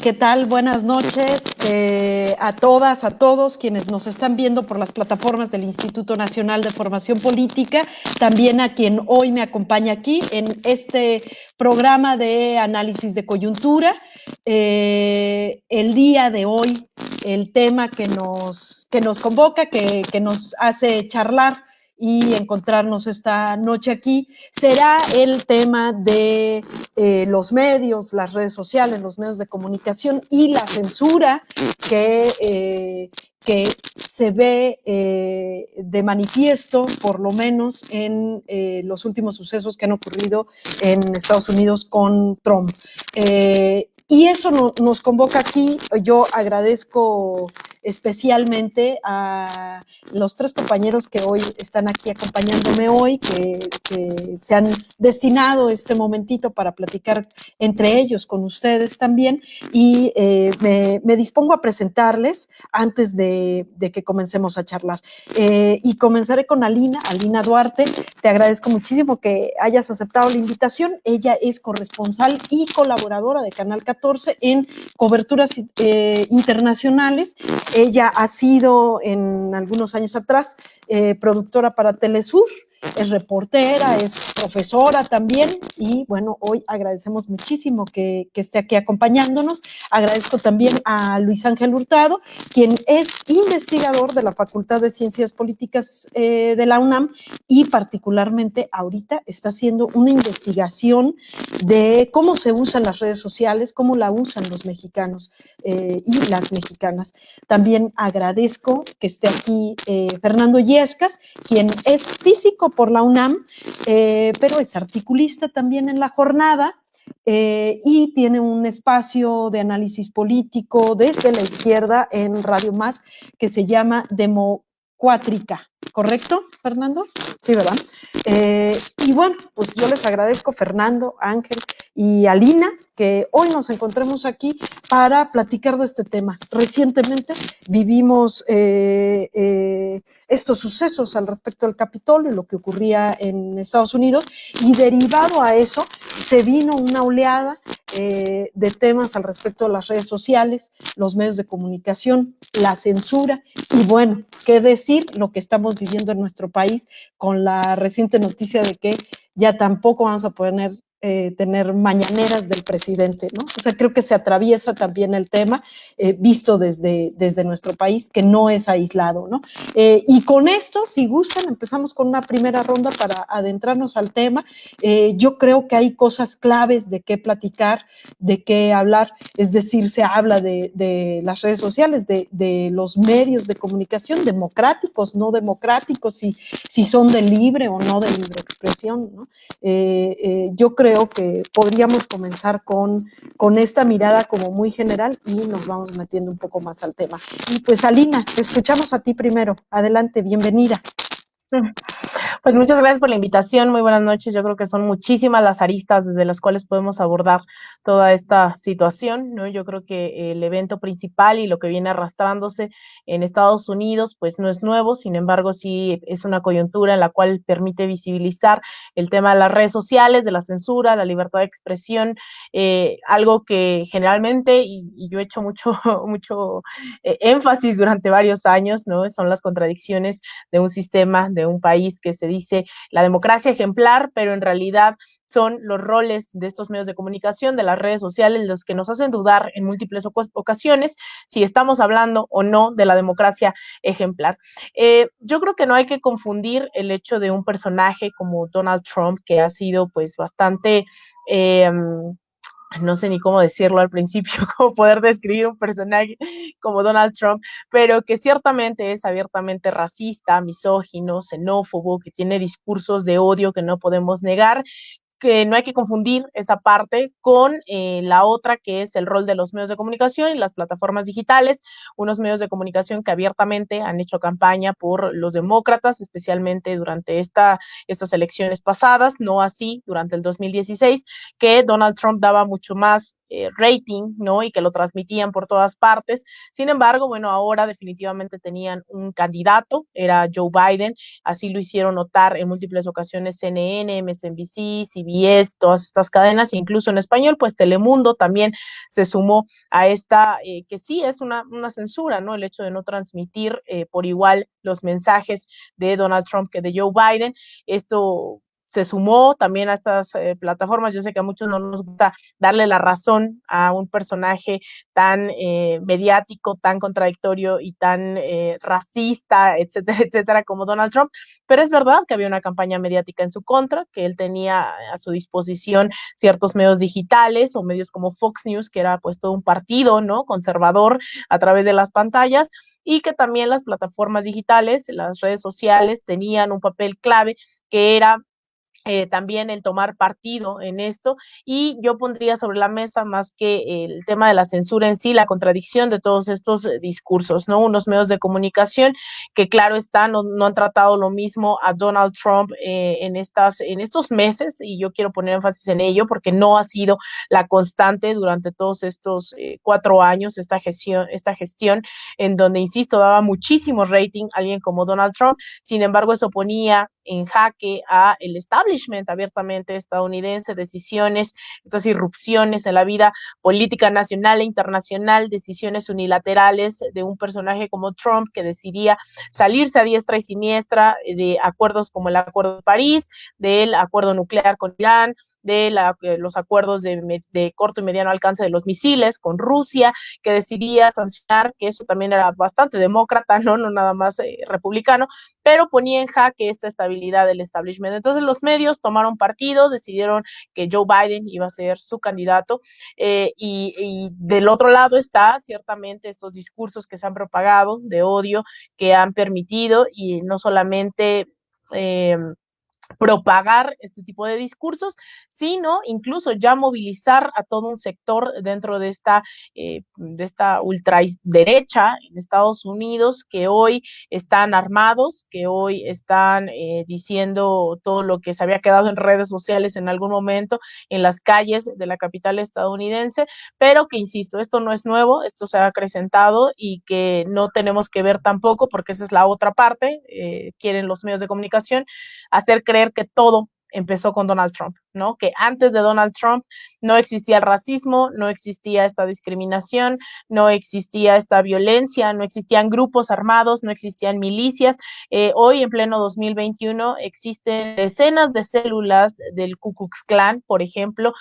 ¿Qué tal? Buenas noches a todas, a todos quienes nos están viendo por las plataformas del Instituto Nacional de Formación Política, también a quien hoy me acompaña aquí en este programa de análisis de coyuntura. El día de hoy, el tema que nos convoca, que nos hace charlar y encontrarnos esta noche aquí, será el tema de los medios, las redes sociales, los medios de comunicación y la censura que se ve de manifiesto, por lo menos en los últimos sucesos que han ocurrido en Estados Unidos con Trump. Y eso nos convoca aquí. Yo agradezco especialmente a los tres compañeros que hoy están aquí acompañándome hoy, que se han destinado este momentito para platicar entre ellos con ustedes también, y me dispongo a presentarles antes de que comencemos a charlar. Y comenzaré con Alina Duarte. Te agradezco muchísimo que hayas aceptado la invitación. Ella es corresponsal y colaboradora de Canal 14 en coberturas internacionales. Ella ha sido en algunos años atrás productora para Telesur, es reportera, es profesora también, y bueno, hoy agradecemos muchísimo que esté aquí acompañándonos. Agradezco también a Luis Ángel Hurtado, quien es investigador de la Facultad de Ciencias Políticas de la UNAM, y particularmente ahorita está haciendo una investigación de cómo se usan las redes sociales, cómo la usan los mexicanos y las mexicanas. También agradezco que esté aquí Fernando Yescas, quien es físico por la UNAM, pero es articulista también en La Jornada, y tiene un espacio de análisis político desde la izquierda en Radio Más que se llama Democuátrica. ¿Correcto, Fernando? Sí, ¿verdad? Y bueno, pues yo les agradezco, Fernando, Ángel y Alina, que hoy nos encontremos aquí para platicar de este tema. Recientemente vivimos estos sucesos al respecto del Capitolio, lo que ocurría en Estados Unidos, y derivado a eso se vino una oleada de temas al respecto de las redes sociales, los medios de comunicación, la censura, y bueno, qué decir lo que estamos viviendo en nuestro país con la reciente noticia de que ya tampoco vamos a poder tener mañaneras del presidente, ¿no? O sea, creo que se atraviesa también el tema visto desde nuestro país, que no es aislado, ¿no? Y con esto, si gustan, empezamos con una primera ronda para adentrarnos al tema. Yo creo que hay cosas claves de qué platicar, de qué hablar, es decir, se habla de las redes sociales, de los medios de comunicación, democráticos, no democráticos, si son de libre o no de libre expresión, ¿no? Yo creo que podríamos comenzar con esta mirada como muy general y nos vamos metiendo un poco más al tema. Y pues Alina, te escuchamos a ti primero. Adelante, bienvenida. Pues muchas gracias por la invitación, muy buenas noches. Yo creo que son muchísimas las aristas desde las cuales podemos abordar toda esta situación, ¿no? Yo creo que el evento principal y lo que viene arrastrándose en Estados Unidos, pues no es nuevo, sin embargo, sí es una coyuntura en la cual permite visibilizar el tema de las redes sociales, de la censura, la libertad de expresión, algo que generalmente, y yo he hecho mucho énfasis durante varios años, ¿no? Son las contradicciones de un sistema, de un país que se dice la democracia ejemplar, pero en realidad son los roles de estos medios de comunicación, de las redes sociales, los que nos hacen dudar en múltiples ocasiones si estamos hablando o no de la democracia ejemplar. Yo creo que no hay que confundir el hecho de un personaje como Donald Trump, que ha sido pues bastante... no sé ni cómo decirlo al principio, cómo poder describir un personaje como Donald Trump, pero que ciertamente es abiertamente racista, misógino, xenófobo, que tiene discursos de odio que no podemos negar, que no hay que confundir esa parte con la otra, que es el rol de los medios de comunicación y las plataformas digitales, unos medios de comunicación que abiertamente han hecho campaña por los demócratas, especialmente durante estas elecciones pasadas, no así durante el 2016, que Donald Trump daba mucho más rating, ¿no? Y que lo transmitían por todas partes. Sin embargo, bueno, ahora definitivamente tenían un candidato, era Joe Biden, así lo hicieron notar en múltiples ocasiones CNN, MSNBC, CBS, todas estas cadenas, incluso en español, pues Telemundo también se sumó a esta, que sí es una censura, ¿no? El hecho de no transmitir por igual los mensajes de Donald Trump que de Joe Biden. Esto se sumó también a estas plataformas. Yo sé que a muchos no nos gusta darle la razón a un personaje tan mediático, tan contradictorio y tan racista, etcétera, etcétera, como Donald Trump, pero es verdad que había una campaña mediática en su contra, que él tenía a su disposición ciertos medios digitales o medios como Fox News, que era pues todo un partido, ¿no? Conservador a través de las pantallas, y que también las plataformas digitales, las redes sociales, tenían un papel clave que era también el tomar partido en esto, y yo pondría sobre la mesa más que el tema de la censura en sí, la contradicción de todos estos discursos, ¿no? Unos medios de comunicación que claro está, no han tratado lo mismo a Donald Trump en estos meses, y yo quiero poner énfasis en ello porque no ha sido la constante durante todos estos 4 años, esta gestión en donde, insisto, daba muchísimo rating a alguien como Donald Trump. Sin embargo, eso ponía en jaque a el establishment abiertamente estadounidense, decisiones, estas irrupciones en la vida política nacional e internacional, decisiones unilaterales de un personaje como Trump que decidía salirse a diestra y siniestra de acuerdos como el Acuerdo de París, del acuerdo nuclear con Irán, de los acuerdos de corto y mediano alcance de los misiles con Rusia, que decidía sancionar, que eso también era bastante demócrata, no nada más republicano, pero ponía en jaque esta estabilidad del establishment. Entonces los medios tomaron partido, decidieron que Joe Biden iba a ser su candidato, y del otro lado está ciertamente estos discursos que se han propagado de odio, que han permitido, y no solamente propagar este tipo de discursos, sino incluso ya movilizar a todo un sector dentro de esta ultraderecha en Estados Unidos, que hoy están armados, que hoy están diciendo todo lo que se había quedado en redes sociales en algún momento en las calles de la capital estadounidense, pero que, insisto, esto no es nuevo, esto se ha acrecentado y que no tenemos que ver tampoco, porque esa es la otra parte, quieren los medios de comunicación hacer creer que todo empezó con Donald Trump, ¿no? Que antes de Donald Trump no existía el racismo, no existía esta discriminación, no existía esta violencia, no existían grupos armados, no existían milicias. Hoy, en pleno 2021, existen decenas de células del Ku Klux Klan, por ejemplo,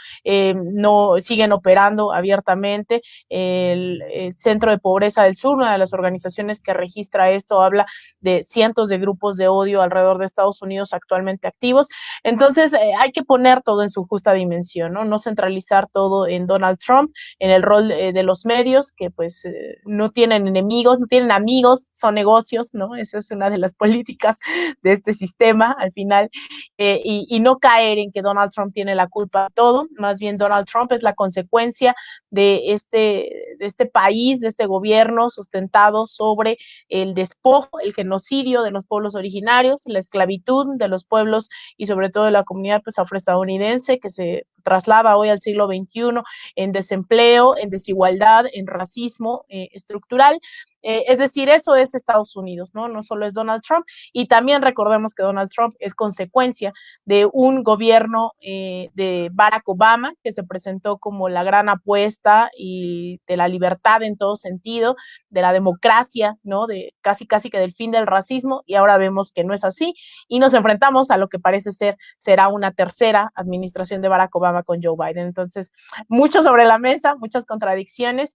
no siguen operando abiertamente. El Centro de Pobreza del Sur, una de las organizaciones que registra esto, habla de cientos de grupos de odio alrededor de Estados Unidos actualmente activos. Entonces, hay que poner todo en su justa dimensión, ¿no? No centralizar todo en Donald Trump, en el rol de los medios, que pues no tienen enemigos, no tienen amigos, son negocios, ¿no? Esa es una de las políticas de este sistema al final, y no caer en que Donald Trump tiene la culpa de todo, más bien Donald Trump es la consecuencia de este país, de este gobierno sustentado sobre el despojo, el genocidio de los pueblos originarios, la esclavitud de los pueblos y sobre todo de la comunidad pues afroestadounidense, que se traslada hoy al siglo XXI en desempleo, en desigualdad, en racismo estructural. Es decir, eso es Estados Unidos, ¿no? No solo es Donald Trump, y también recordemos que Donald Trump es consecuencia de un gobierno de Barack Obama, que se presentó como la gran apuesta y de la libertad en todo sentido, de la democracia, ¿no? De casi que del fin del racismo, y ahora vemos que no es así, y nos enfrentamos a lo que parece ser será una tercera administración de Barack Obama con Joe Biden. Entonces, mucho sobre la mesa, muchas contradicciones,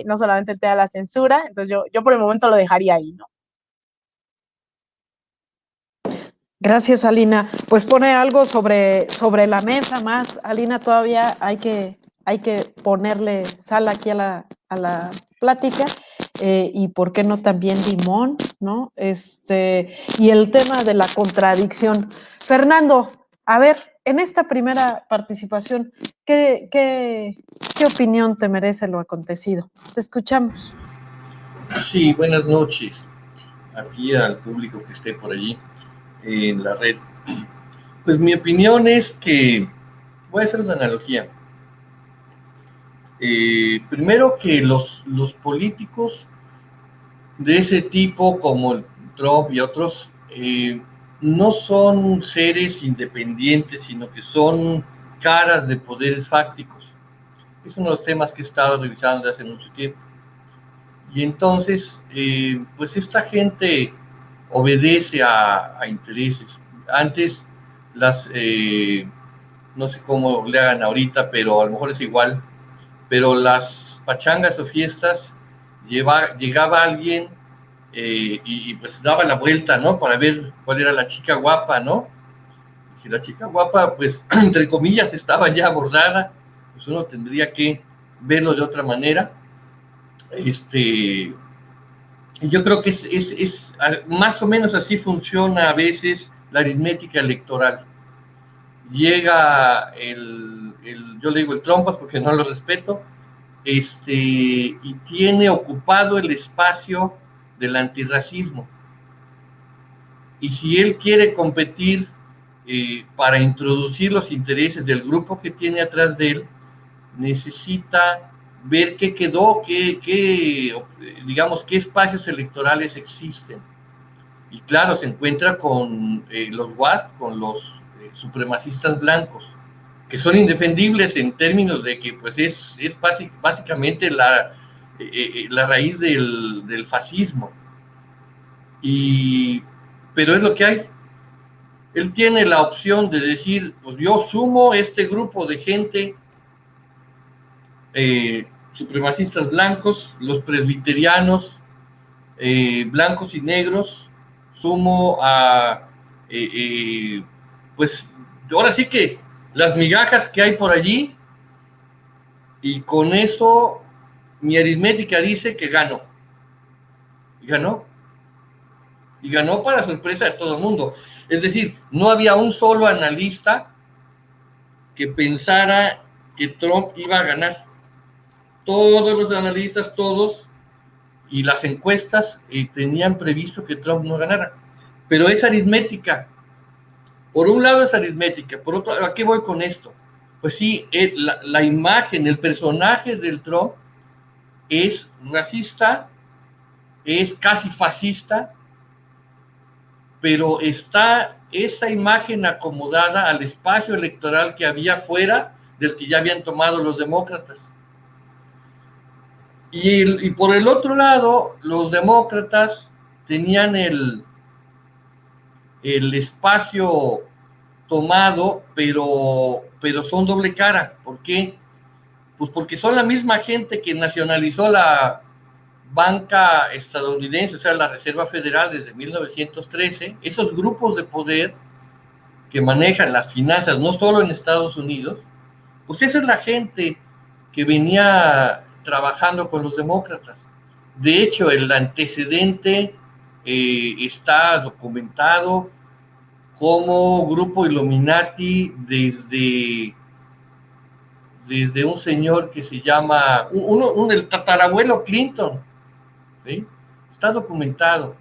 no solamente el tema de la censura. Entonces yo por el momento lo dejaría ahí, ¿no? Gracias, Alina. Pues pone algo sobre la mesa más. Alina, todavía hay que ponerle sal aquí a la plática, y por qué no también limón, ¿no? Y el tema de la contradicción. Fernando, a ver, en esta primera participación, ¿qué opinión te merece lo acontecido? Te escuchamos. Sí, buenas noches aquí al público que esté por allí en la red. Pues mi opinión es que voy a hacer una analogía. Primero que los políticos de ese tipo, como Trump y otros, no son seres independientes, sino que son caras de poderes fácticos. Es uno de los temas que he estado revisando desde hace mucho tiempo. Y entonces, pues esta gente obedece a intereses. Antes las, no sé cómo le hagan ahorita, pero a lo mejor es igual, pero las pachangas o fiestas llegaba alguien y pues daba la vuelta, ¿no? Para ver cuál era la chica guapa, ¿no? Si la chica guapa, pues, entre comillas, estaba ya abordada, pues uno tendría que verlo de otra manera. Yo creo que es más o menos así funciona a veces la aritmética electoral. Llega yo le digo el trompas porque no lo respeto, y tiene ocupado el espacio del antirracismo. Y si él quiere competir para introducir los intereses del grupo que tiene atrás de él, necesita ver qué quedó, digamos, qué espacios electorales existen. Y claro, se encuentra con los WASP, con los supremacistas blancos, que son indefendibles en términos de que pues es básicamente la raíz del fascismo. Pero es lo que hay. Él tiene la opción de decir, pues yo sumo este grupo de gente, supremacistas blancos, los presbiterianos, blancos y negros, sumo a, pues ahora sí que las migajas que hay por allí, y con eso mi aritmética dice que gano. Y ganó. Y ganó para sorpresa de todo el mundo. Es decir, no había un solo analista que pensara que Trump iba a ganar. Todos los analistas, todos, y las encuestas tenían previsto que Trump no ganara. Pero es aritmética. Por un lado es aritmética, por otro, ¿a qué voy con esto? Pues sí, la imagen, el personaje del Trump es racista, es casi fascista, pero está esa imagen acomodada al espacio electoral que había fuera del que ya habían tomado los demócratas. Y por el otro lado, los demócratas tenían el espacio tomado, pero son doble cara. ¿Por qué? Pues porque son la misma gente que nacionalizó la banca estadounidense, o sea, la Reserva Federal desde 1913, esos grupos de poder que manejan las finanzas no solo en Estados Unidos, pues esa es la gente que venía trabajando con los demócratas. De hecho, el antecedente está documentado como grupo Illuminati desde un señor que se llama, el tatarabuelo Clinton, ¿sí? Está documentado.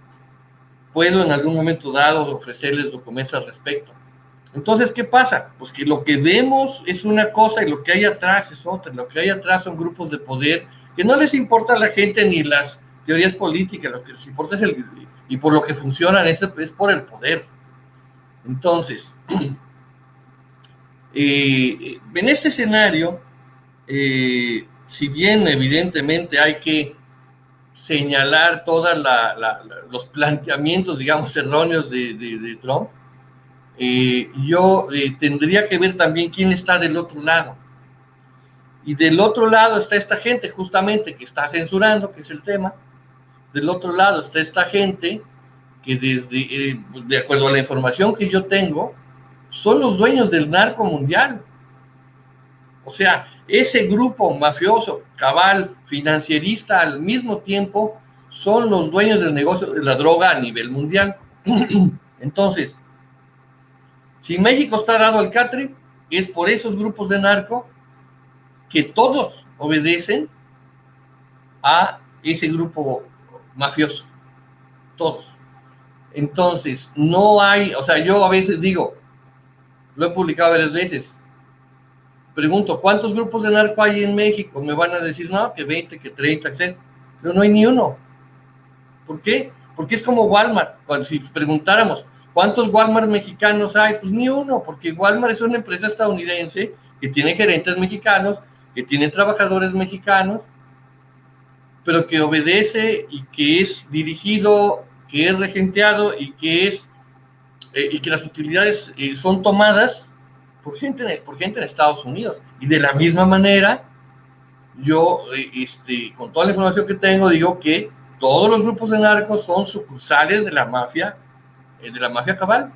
Puedo en algún momento dado ofrecerles documentos al respecto. Entonces, ¿qué pasa? Pues que lo que vemos es una cosa y lo que hay atrás es otra. Lo que hay atrás son grupos de poder que no les importa a la gente ni las teorías políticas, lo que les importa es y por lo que funcionan es por el poder. Entonces, en este escenario, si bien evidentemente hay que señalar todos los planteamientos, digamos, erróneos de Trump, yo tendría que ver también quién está del otro lado. Y del otro lado está esta gente justamente que está censurando, que es el tema. Del otro lado está esta gente que de acuerdo a la información que yo tengo, son los dueños del narco mundial. O sea, ese grupo mafioso, cabal, financierista al mismo tiempo, son los dueños del negocio de la droga a nivel mundial. Entonces, si México está dado al catre, es por esos grupos de narco que todos obedecen a ese grupo mafioso. Todos. Entonces, no hay, o sea, yo a veces digo, lo he publicado varias veces, pregunto, ¿cuántos grupos de narco hay en México? Me van a decir, no, que 20, que 30, etc. Pero no hay ni uno. ¿Por qué? Porque es como Walmart. Cuando si preguntáramos, ¿cuántos Walmart mexicanos hay? Pues ni uno, porque Walmart es una empresa estadounidense que tiene gerentes mexicanos, que tiene trabajadores mexicanos, pero que obedece y que es dirigido, que es regenteado y que las utilidades son tomadas por gente en Estados Unidos. Y de la misma manera, yo, con toda la información que tengo, digo que todos los grupos de narcos son sucursales de la mafia cabal.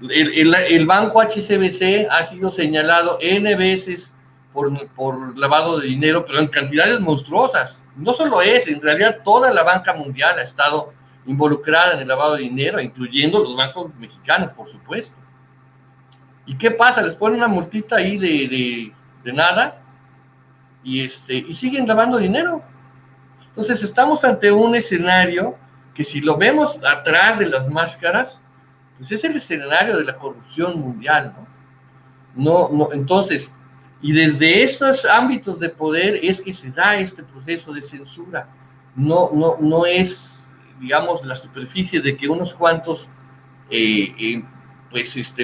El banco HSBC ha sido señalado N veces por lavado de dinero, pero en cantidades monstruosas. No solo en realidad toda la banca mundial ha estado involucrada en el lavado de dinero, incluyendo los bancos mexicanos, por supuesto. ¿Y qué pasa? Les ponen una multita ahí de nada y siguen lavando dinero. Entonces estamos ante un escenario que, si lo vemos atrás de las máscaras, pues es el escenario de la corrupción mundial, ¿no? Entonces, y desde esos ámbitos de poder es que se da este proceso de censura. No es, digamos, la superficie de que unos cuantos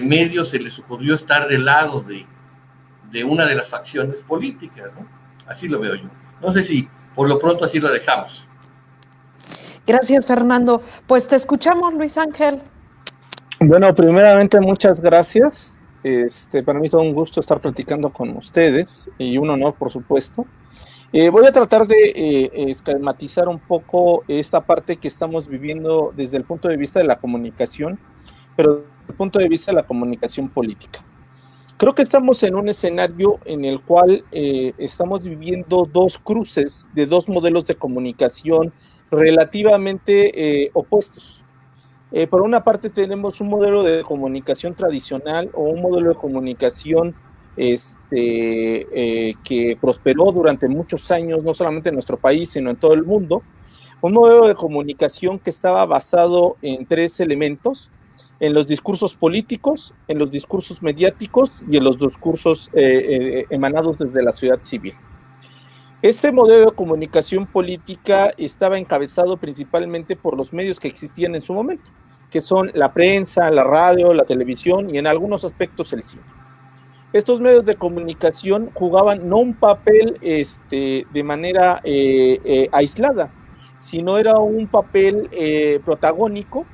medios se les ocurrió estar del lado de una de las facciones políticas, ¿no? Así lo veo yo. No sé si por lo pronto así lo dejamos. Gracias, Fernando. Pues te escuchamos, Luis Ángel. Bueno, primeramente, muchas gracias. Para mí es un gusto estar platicando con ustedes y un honor, por supuesto. Voy a tratar de esquematizar un poco esta parte que estamos viviendo desde el punto de vista de la comunicación, pero desde el punto de vista de la comunicación política. Creo que estamos en un escenario en el cual estamos viviendo dos cruces de dos modelos de comunicación relativamente opuestos. Por una parte tenemos un modelo de comunicación tradicional o un modelo de comunicación que prosperó durante muchos años, no solamente en nuestro país, sino en todo el mundo. Un modelo de comunicación que estaba basado en tres elementos: en los discursos políticos, en los discursos mediáticos y en los discursos emanados desde la sociedad civil. Este modelo de comunicación política estaba encabezado principalmente por los medios que existían en su momento, que son la prensa, la radio, la televisión y en algunos aspectos el cine. Estos medios de comunicación jugaban no un papel de manera aislada, sino era un papel protagónico,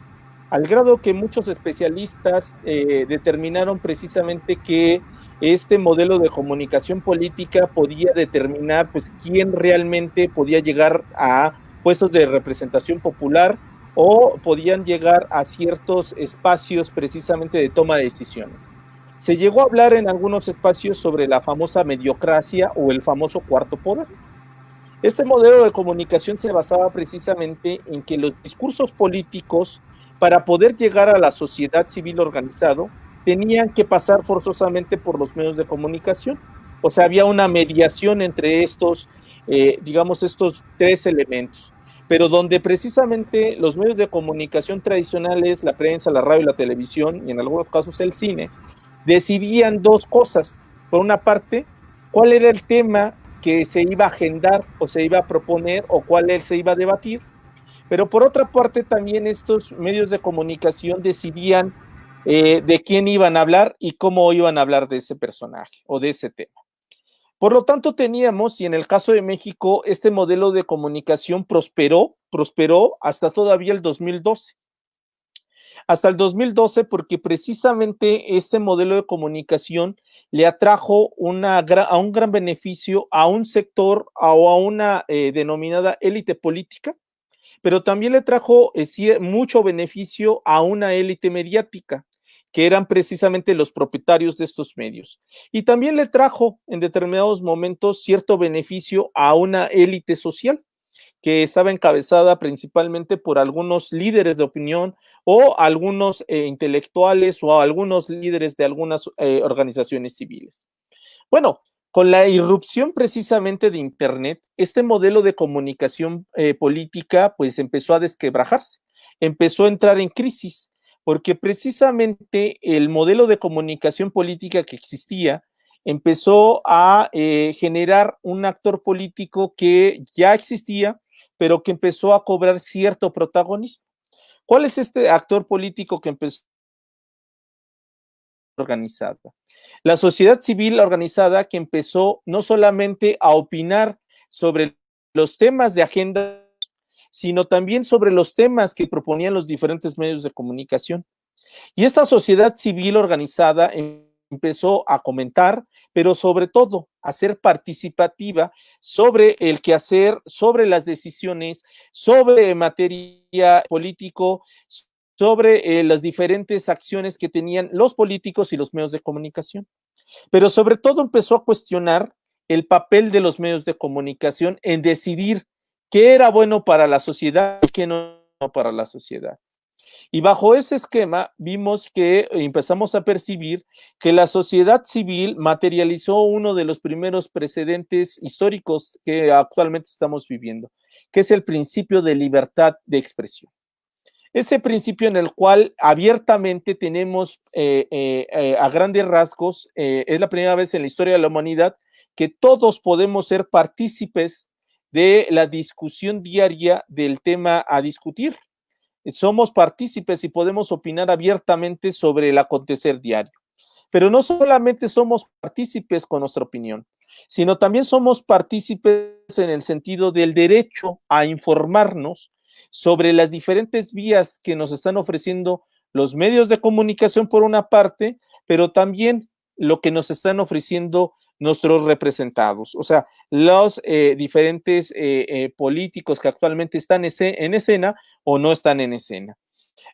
al grado que muchos especialistas determinaron precisamente que este modelo de comunicación política podía determinar pues quién realmente podía llegar a puestos de representación popular o podían llegar a ciertos espacios precisamente de toma de decisiones. Se llegó a hablar en algunos espacios sobre la famosa mediocracia o el famoso cuarto poder. Este modelo de comunicación se basaba precisamente en que los discursos políticos, para poder llegar a la sociedad civil organizado, tenían que pasar forzosamente por los medios de comunicación. O sea, había una mediación entre estos, estos tres elementos, pero donde precisamente los medios de comunicación tradicionales, la prensa, la radio y la televisión, y en algunos casos el cine, decidían dos cosas. Por una parte, cuál era el tema que se iba a agendar o se iba a proponer o cuál se iba a debatir, pero por otra parte también estos medios de comunicación decidían de quién iban a hablar y cómo iban a hablar de ese personaje o de ese tema. Por lo tanto teníamos, y en el caso de México, este modelo de comunicación prosperó hasta todavía el 2012. Hasta el 2012, porque precisamente este modelo de comunicación le atrajo a un gran beneficio a un sector o a una denominada élite política, pero también le trajo mucho beneficio a una élite mediática, que eran precisamente los propietarios de estos medios. Y también le trajo en determinados momentos cierto beneficio a una élite social, que estaba encabezada principalmente por algunos líderes de opinión o algunos intelectuales o algunos líderes de algunas organizaciones civiles. Bueno, con la irrupción precisamente de Internet, este modelo de comunicación política pues empezó a desquebrajarse, empezó a entrar en crisis, porque precisamente el modelo de comunicación política que existía empezó a generar un actor político que ya existía, pero que empezó a cobrar cierto protagonismo. ¿Cuál es este actor político que empezó organizada? La sociedad civil organizada que empezó no solamente a opinar sobre los temas de agenda, sino también sobre los temas que proponían los diferentes medios de comunicación. Y esta sociedad civil organizada empezó a comentar, pero sobre todo a ser participativa sobre el quehacer, sobre las decisiones, sobre materia político, sobre las diferentes acciones que tenían los políticos y los medios de comunicación. Pero sobre todo empezó a cuestionar el papel de los medios de comunicación en decidir qué era bueno para la sociedad y qué no para la sociedad. Y bajo ese esquema vimos que empezamos a percibir que la sociedad civil materializó uno de los primeros precedentes históricos que actualmente estamos viviendo, que es el principio de libertad de expresión. Ese principio en el cual abiertamente tenemos a grandes rasgos, es la primera vez en la historia de la humanidad que todos podemos ser partícipes de la discusión diaria del tema a discutir. Somos partícipes y podemos opinar abiertamente sobre el acontecer diario. Pero no solamente somos partícipes con nuestra opinión, sino también somos partícipes en el sentido del derecho a informarnos sobre las diferentes vías que nos están ofreciendo los medios de comunicación por una parte, pero también lo que nos están ofreciendo nuestros representados, o sea, los diferentes políticos que actualmente están en escena o no están en escena.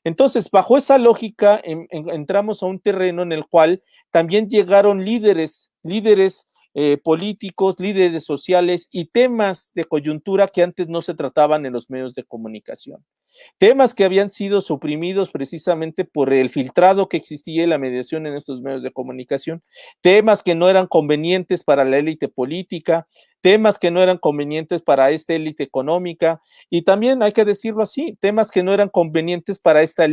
Entonces, bajo esa lógica, entramos a un terreno en el cual también llegaron líderes políticos, líderes sociales y temas de coyuntura que antes no se trataban en los medios de comunicación. Temas que habían sido suprimidos precisamente por el filtrado que existía y la mediación en estos medios de comunicación, temas que no eran convenientes para la élite política, temas que no eran convenientes para esta élite económica y también, hay que decirlo así, temas que no eran convenientes para esta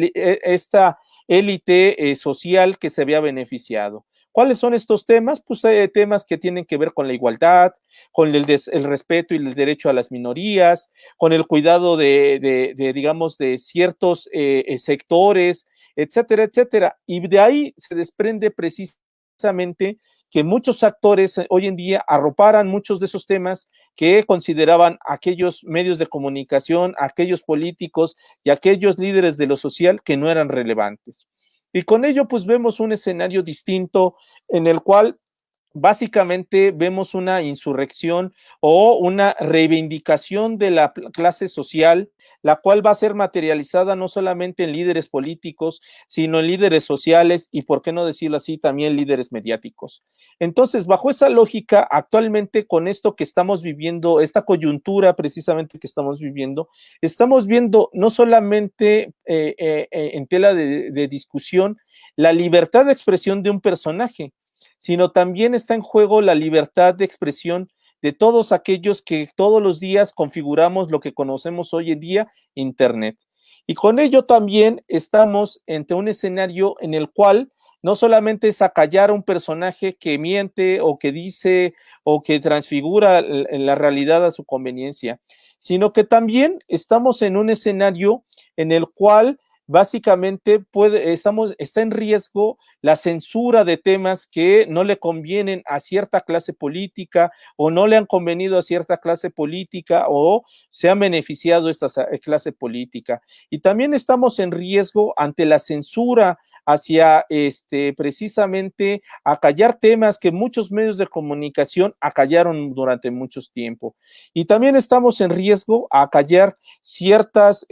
élite social que se había beneficiado. ¿Cuáles son estos temas? Pues temas que tienen que ver con la igualdad, con el respeto y el derecho a las minorías, con el cuidado digamos, de ciertos sectores, etcétera, etcétera. Y de ahí se desprende precisamente que muchos actores hoy en día arroparan muchos de esos temas que consideraban aquellos medios de comunicación, aquellos políticos y aquellos líderes de lo social que no eran relevantes. Y con ello, pues vemos un escenario distinto en el cual básicamente vemos una insurrección o una reivindicación de la clase social, la cual va a ser materializada no solamente en líderes políticos, sino en líderes sociales y, por qué no decirlo así, también líderes mediáticos. Entonces, bajo esa lógica, actualmente con esto que estamos viviendo, esta coyuntura precisamente que estamos viendo no solamente en tela de discusión la libertad de expresión de un personaje, sino también está en juego la libertad de expresión de todos aquellos que todos los días configuramos lo que conocemos hoy en día, Internet. Y con ello también estamos ante un escenario en el cual no solamente es acallar a un personaje que miente o que dice o que transfigura la realidad a su conveniencia, sino que también estamos en un escenario en el cual básicamente está en riesgo la censura de temas que no le convienen a cierta clase política o no le han convenido a cierta clase política o se han beneficiado esta clase política. Y también estamos en riesgo ante la censura hacia precisamente acallar temas que muchos medios de comunicación acallaron durante mucho tiempo. Y también estamos en riesgo a acallar ciertas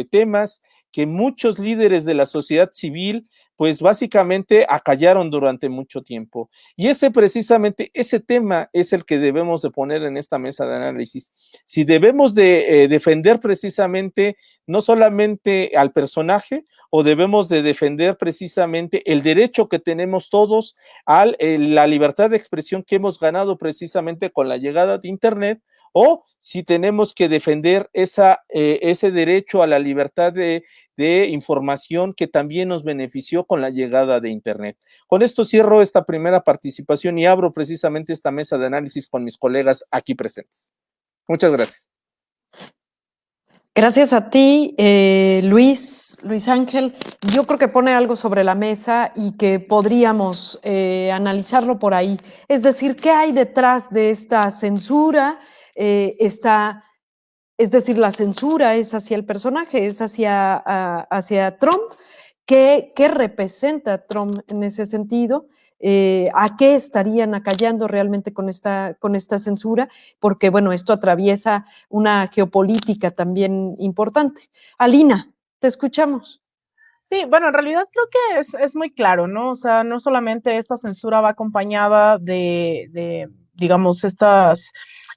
temas que muchos líderes de la sociedad civil pues básicamente acallaron durante mucho tiempo. Y precisamente ese tema es el que debemos de poner en esta mesa de análisis. Si debemos de defender precisamente no solamente al personaje, o debemos de defender precisamente el derecho que tenemos todos a la libertad de expresión que hemos ganado precisamente con la llegada de Internet, o si tenemos que defender ese derecho a la libertad de información que también nos benefició con la llegada de Internet. Con esto cierro esta primera participación y abro precisamente esta mesa de análisis con mis colegas aquí presentes. Muchas gracias. Gracias a ti, Luis Ángel. Yo creo que pone algo sobre la mesa y que podríamos analizarlo por ahí. Es decir, ¿qué hay detrás de esta censura? Es decir, la censura es hacia el personaje, es hacia Trump. ¿Qué representa Trump en ese sentido? ¿A qué estarían acallando realmente con esta censura? Porque, bueno, esto atraviesa una geopolítica también importante. Alina, te escuchamos. Sí, bueno, en realidad creo que es muy claro, ¿no? O sea, no solamente esta censura va acompañada digamos,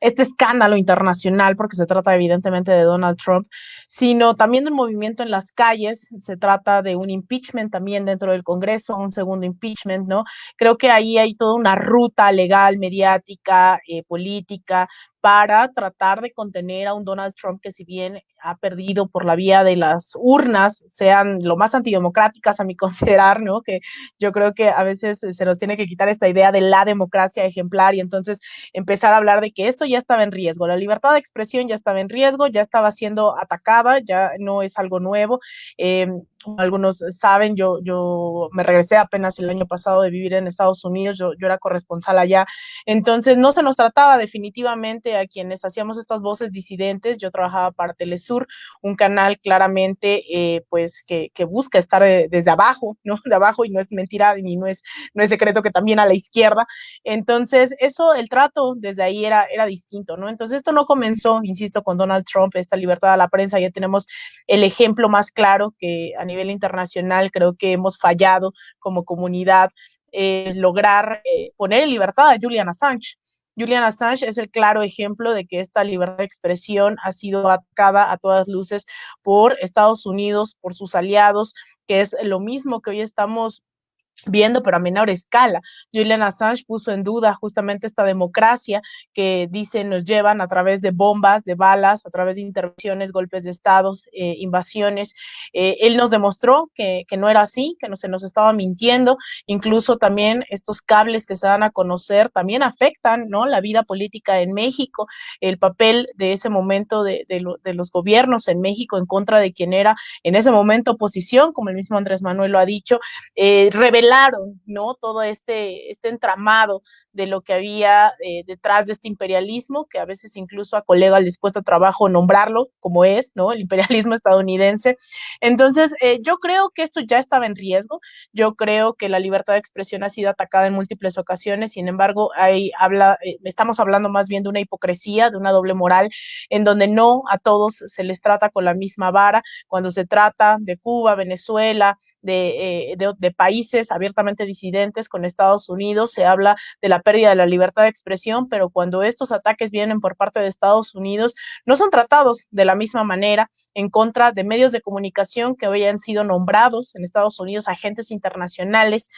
este escándalo internacional, porque se trata evidentemente de Donald Trump, sino también del movimiento en las calles, se trata de un impeachment también dentro del Congreso, un segundo impeachment, ¿no? Creo que ahí hay toda una ruta legal, mediática, política, para tratar de contener a un Donald Trump que, si bien ha perdido por la vía de las urnas, sean lo más antidemocráticas a mi considerar, ¿no? Que yo creo que a veces se nos tiene que quitar esta idea de la democracia ejemplar y entonces empezar a hablar de que esto ya estaba en riesgo, la libertad de expresión ya estaba en riesgo, ya estaba siendo atacada, ya no es algo nuevo. Algunos saben, yo me regresé apenas el año pasado de vivir en Estados Unidos, yo era corresponsal allá, entonces no se nos trataba definitivamente a quienes hacíamos estas voces disidentes. Yo trabajaba para Telesur, un canal claramente pues que busca estar desde abajo, ¿no? De abajo, y no es mentira ni no es secreto que también a la izquierda. Entonces eso, el trato desde ahí era distinto, ¿no? Entonces esto no comenzó, insisto, con Donald Trump, esta libertad a la prensa. Ya tenemos el ejemplo más claro que a nivel internacional creo que hemos fallado como comunidad, lograr poner en libertad a Julian Assange. Julian Assange es el claro ejemplo de que esta libertad de expresión ha sido atacada a todas luces por Estados Unidos, por sus aliados, que es lo mismo que hoy estamos viendo, pero a menor escala. Julian Assange puso en duda justamente esta democracia que dicen nos llevan a través de bombas, de balas, a través de intervenciones, golpes de estados, invasiones. Él nos demostró que no era así, que no se nos estaba mintiendo. Incluso también estos cables que se dan a conocer también afectan, ¿no?, la vida política en México, el papel de ese momento de los gobiernos en México en contra de quien era en ese momento oposición, como el mismo Andrés Manuel lo ha dicho. Revelaron, ¿no?, todo este entramado de lo que había detrás de este imperialismo, que a veces incluso a colegas les cuesta trabajo nombrarlo como es, ¿no?, el imperialismo estadounidense. Entonces, yo creo que esto ya estaba en riesgo. Yo creo que la libertad de expresión ha sido atacada en múltiples ocasiones. Sin embargo, estamos hablando más bien de una hipocresía, de una doble moral, en donde no a todos se les trata con la misma vara. Cuando se trata de Cuba, Venezuela, de países abiertamente disidentes con Estados Unidos, se habla de la pérdida de la libertad de expresión, pero cuando estos ataques vienen por parte de Estados Unidos, no son tratados de la misma manera en contra de medios de comunicación que hoy han sido nombrados en Estados Unidos agentes internacionales,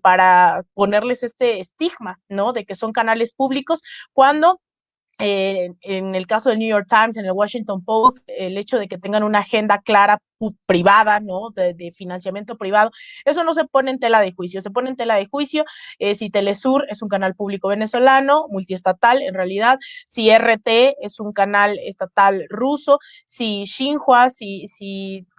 para ponerles este estigma, ¿no?, de que son canales públicos, cuando en el caso del New York Times, en el Washington Post, el hecho de que tengan una agenda clara privada, ¿no?, de financiamiento privado, eso no se pone en tela de juicio. Se pone en tela de juicio si Telesur es un canal público venezolano, multiestatal en realidad, si RT es un canal estatal ruso, si Xinhua, si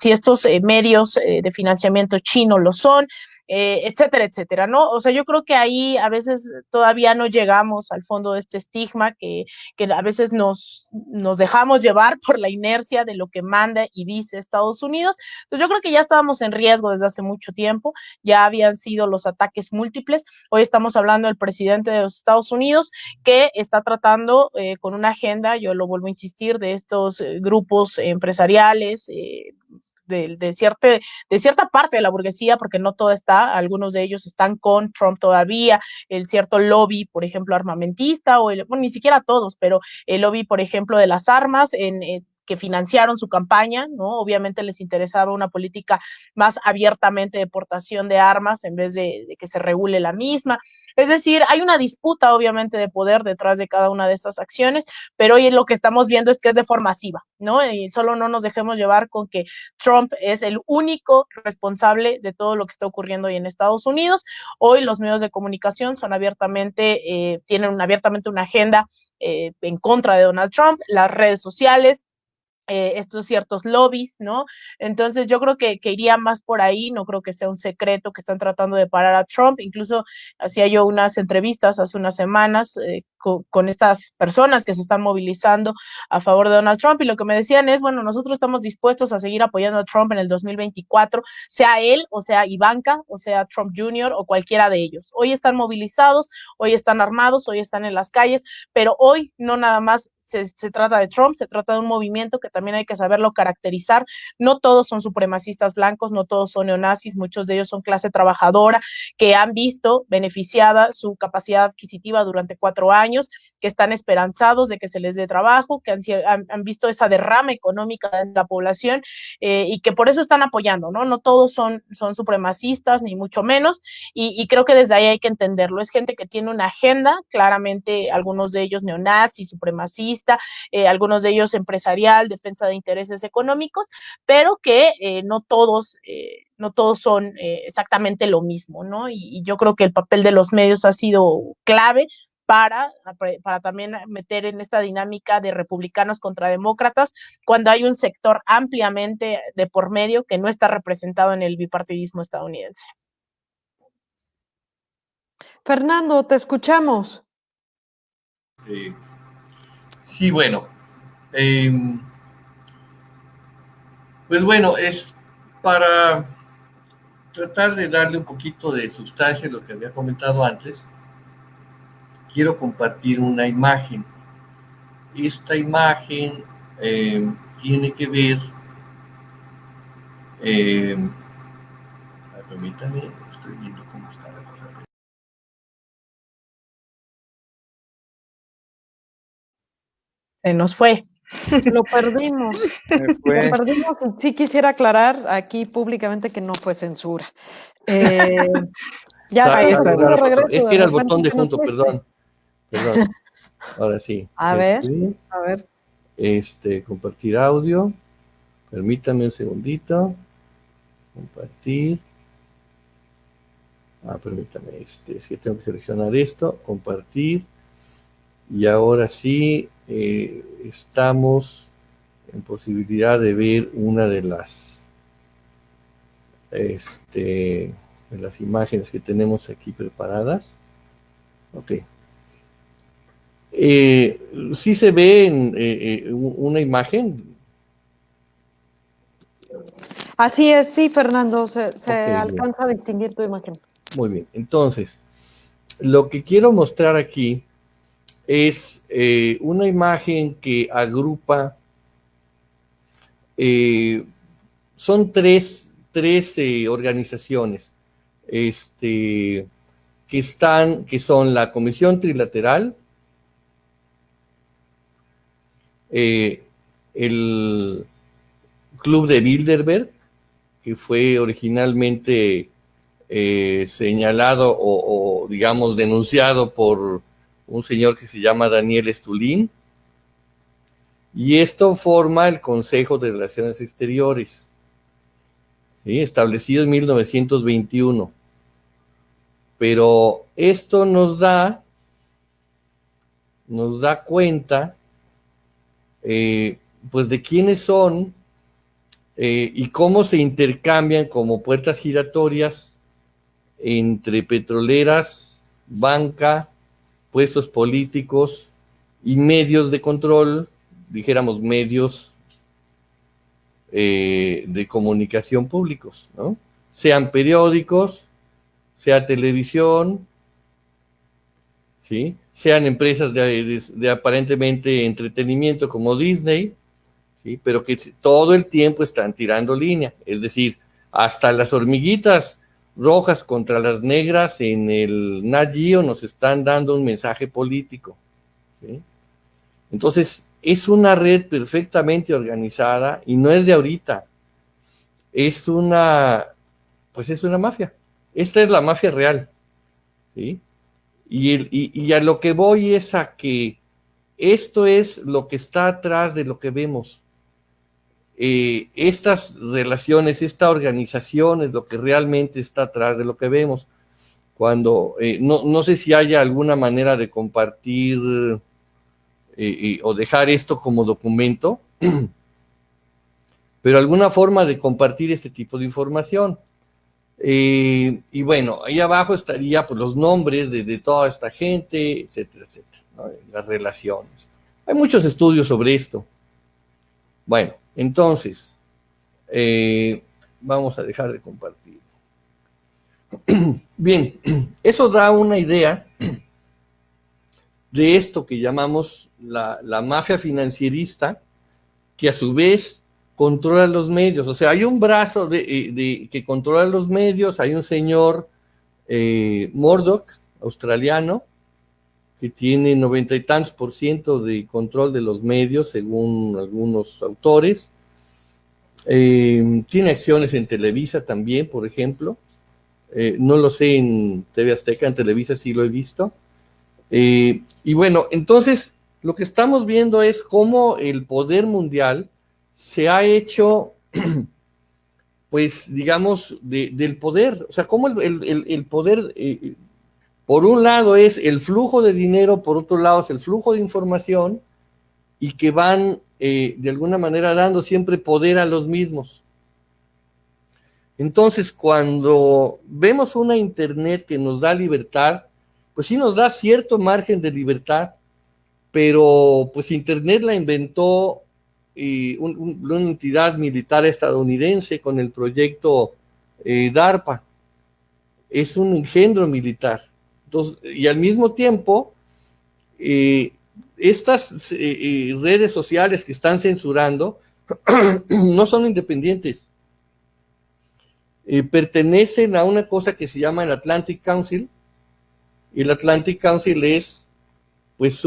estos medios de financiamiento chino lo son, etcétera, etcétera, ¿no? O sea, yo creo que ahí a veces todavía no llegamos al fondo de este estigma que a veces nos dejamos llevar por la inercia de lo que manda y dice Estados Unidos. Pues yo creo que ya estábamos en riesgo desde hace mucho tiempo, ya habían sido los ataques múltiples. Hoy estamos hablando del presidente de los Estados Unidos, que está tratando con una agenda, yo lo vuelvo a insistir, de estos grupos empresariales, de cierta parte de la burguesía, porque no toda está, algunos de ellos están con Trump todavía, el cierto lobby, por ejemplo, armamentista, bueno, ni siquiera todos, pero el lobby, por ejemplo, de las armas, que financiaron su campaña, ¿no? Obviamente les interesaba una política más abiertamente de portación de armas en vez de que se regule la misma. Es decir, hay una disputa obviamente de poder detrás de cada una de estas acciones, pero hoy lo que estamos viendo es que es de forma masiva, ¿no? Y solo no nos dejemos llevar con que Trump es el único responsable de todo lo que está ocurriendo hoy en Estados Unidos. Hoy los medios de comunicación son abiertamente, tienen abiertamente una agenda en contra de Donald Trump, las redes sociales, estos ciertos lobbies, ¿no? Entonces yo creo que iría más por ahí, no creo que sea un secreto que están tratando de parar a Trump, incluso hacía yo unas entrevistas hace unas semanas con estas personas que se están movilizando a favor de Donald Trump y lo que me decían es, bueno, nosotros estamos dispuestos a seguir apoyando a Trump en el 2024, sea él, o sea Ivanka, o sea Trump Jr. o cualquiera de ellos. Hoy están movilizados, hoy están armados, hoy están en las calles, pero hoy no nada más se trata de Trump, se trata de un movimiento que también hay que saberlo caracterizar. No todos son supremacistas blancos, no todos son neonazis, muchos de ellos son clase trabajadora que han visto beneficiada su capacidad adquisitiva durante 4 años, que están esperanzados de que se les dé trabajo, que han visto esa derrama económica de la población y que por eso están apoyando, ¿no? No todos son supremacistas, ni mucho menos, y creo que desde ahí hay que entenderlo. Es gente que tiene una agenda, claramente algunos de ellos neonazis, supremacistas, algunos de ellos empresarial, defensa de intereses económicos, pero que no todos son exactamente lo mismo, ¿no? Y yo creo que el papel de los medios ha sido clave para también meter en esta dinámica de republicanos contra demócratas, cuando hay un sector ampliamente de por medio que no está representado en el bipartidismo estadounidense. Fernando, te escuchamos. Sí, bueno, pues bueno, es para tratar de darle un poquito de sustancia a lo que había comentado antes. Quiero compartir una imagen. Esta imagen tiene que ver, permítanme, estoy viendo cómo está la cosa. Se nos fue. Lo perdimos. Lo perdimos. Sí quisiera aclarar aquí públicamente que no fue censura. Ya ahí está. Es que era el botón de junto, perdón. Ahora sí. A ver. Compartir audio. Permítame un segundito. Compartir. Permítame, es que tengo que seleccionar esto. Compartir. Y ahora sí, estamos en posibilidad de ver una de las imágenes que tenemos aquí preparadas. Ok. ¿Sí se ve una imagen? Así es, sí, Fernando, se Okay, alcanza a distinguir tu imagen. Muy bien, entonces, lo que quiero mostrar aquí es una imagen que agrupa, son tres organizaciones que son la Comisión Trilateral, el Club de Bilderberg, que fue originalmente señalado o digamos denunciado por un señor que se llama Daniel Stulin, y esto forma el Consejo de Relaciones Exteriores, ¿sí? Establecido en 1921. Pero esto nos da cuenta pues de quiénes son y cómo se intercambian como puertas giratorias entre petroleras, banca, puestos políticos y medios de control, dijéramos medios de comunicación públicos, ¿no? Sean periódicos, sea televisión, ¿sí? Sean empresas de aparentemente entretenimiento como Disney, ¿sí? Pero que todo el tiempo están tirando línea, es decir, hasta las hormiguitas rojas contra las negras en el Nat Geo nos están dando un mensaje político, ¿sí? Entonces, es una red perfectamente organizada y no es de ahorita. Es una mafia. Esta es la mafia real, ¿sí? Y a lo que voy es a que esto es lo que está atrás de lo que vemos. Estas relaciones, esta organización es lo que realmente está atrás de lo que vemos. Cuando, no sé si haya alguna manera de compartir o dejar esto como documento, pero alguna forma de compartir este tipo de información. Y bueno, ahí abajo estaría pues, los nombres de toda esta gente, etcétera, etcétera, ¿no? Las relaciones. Hay muchos estudios sobre esto. Bueno, entonces, vamos a dejar de compartir. Bien, eso da una idea de esto que llamamos la mafia financierista, que a su vez controla los medios. O sea, hay un brazo que controla los medios, hay un señor Murdoch, australiano, que tiene 90 y tantos % de control de los medios, según algunos autores. Tiene acciones en Televisa también, por ejemplo. No lo sé en TV Azteca, en Televisa sí lo he visto. Y bueno, entonces lo que estamos viendo es cómo el poder mundial se ha hecho, pues digamos, del poder. O sea, cómo el poder, por un lado es el flujo de dinero, por otro lado es el flujo de información, y que van de alguna manera dando siempre poder a los mismos. Entonces, cuando vemos una Internet que nos da libertad, pues sí nos da cierto margen de libertad, pero pues Internet la inventó una entidad militar estadounidense con el proyecto DARPA. Es un engendro militar. Entonces, y al mismo tiempo, estas redes sociales que están censurando no son independientes. Pertenecen a una cosa que se llama el Atlantic Council. Y el Atlantic Council es, pues,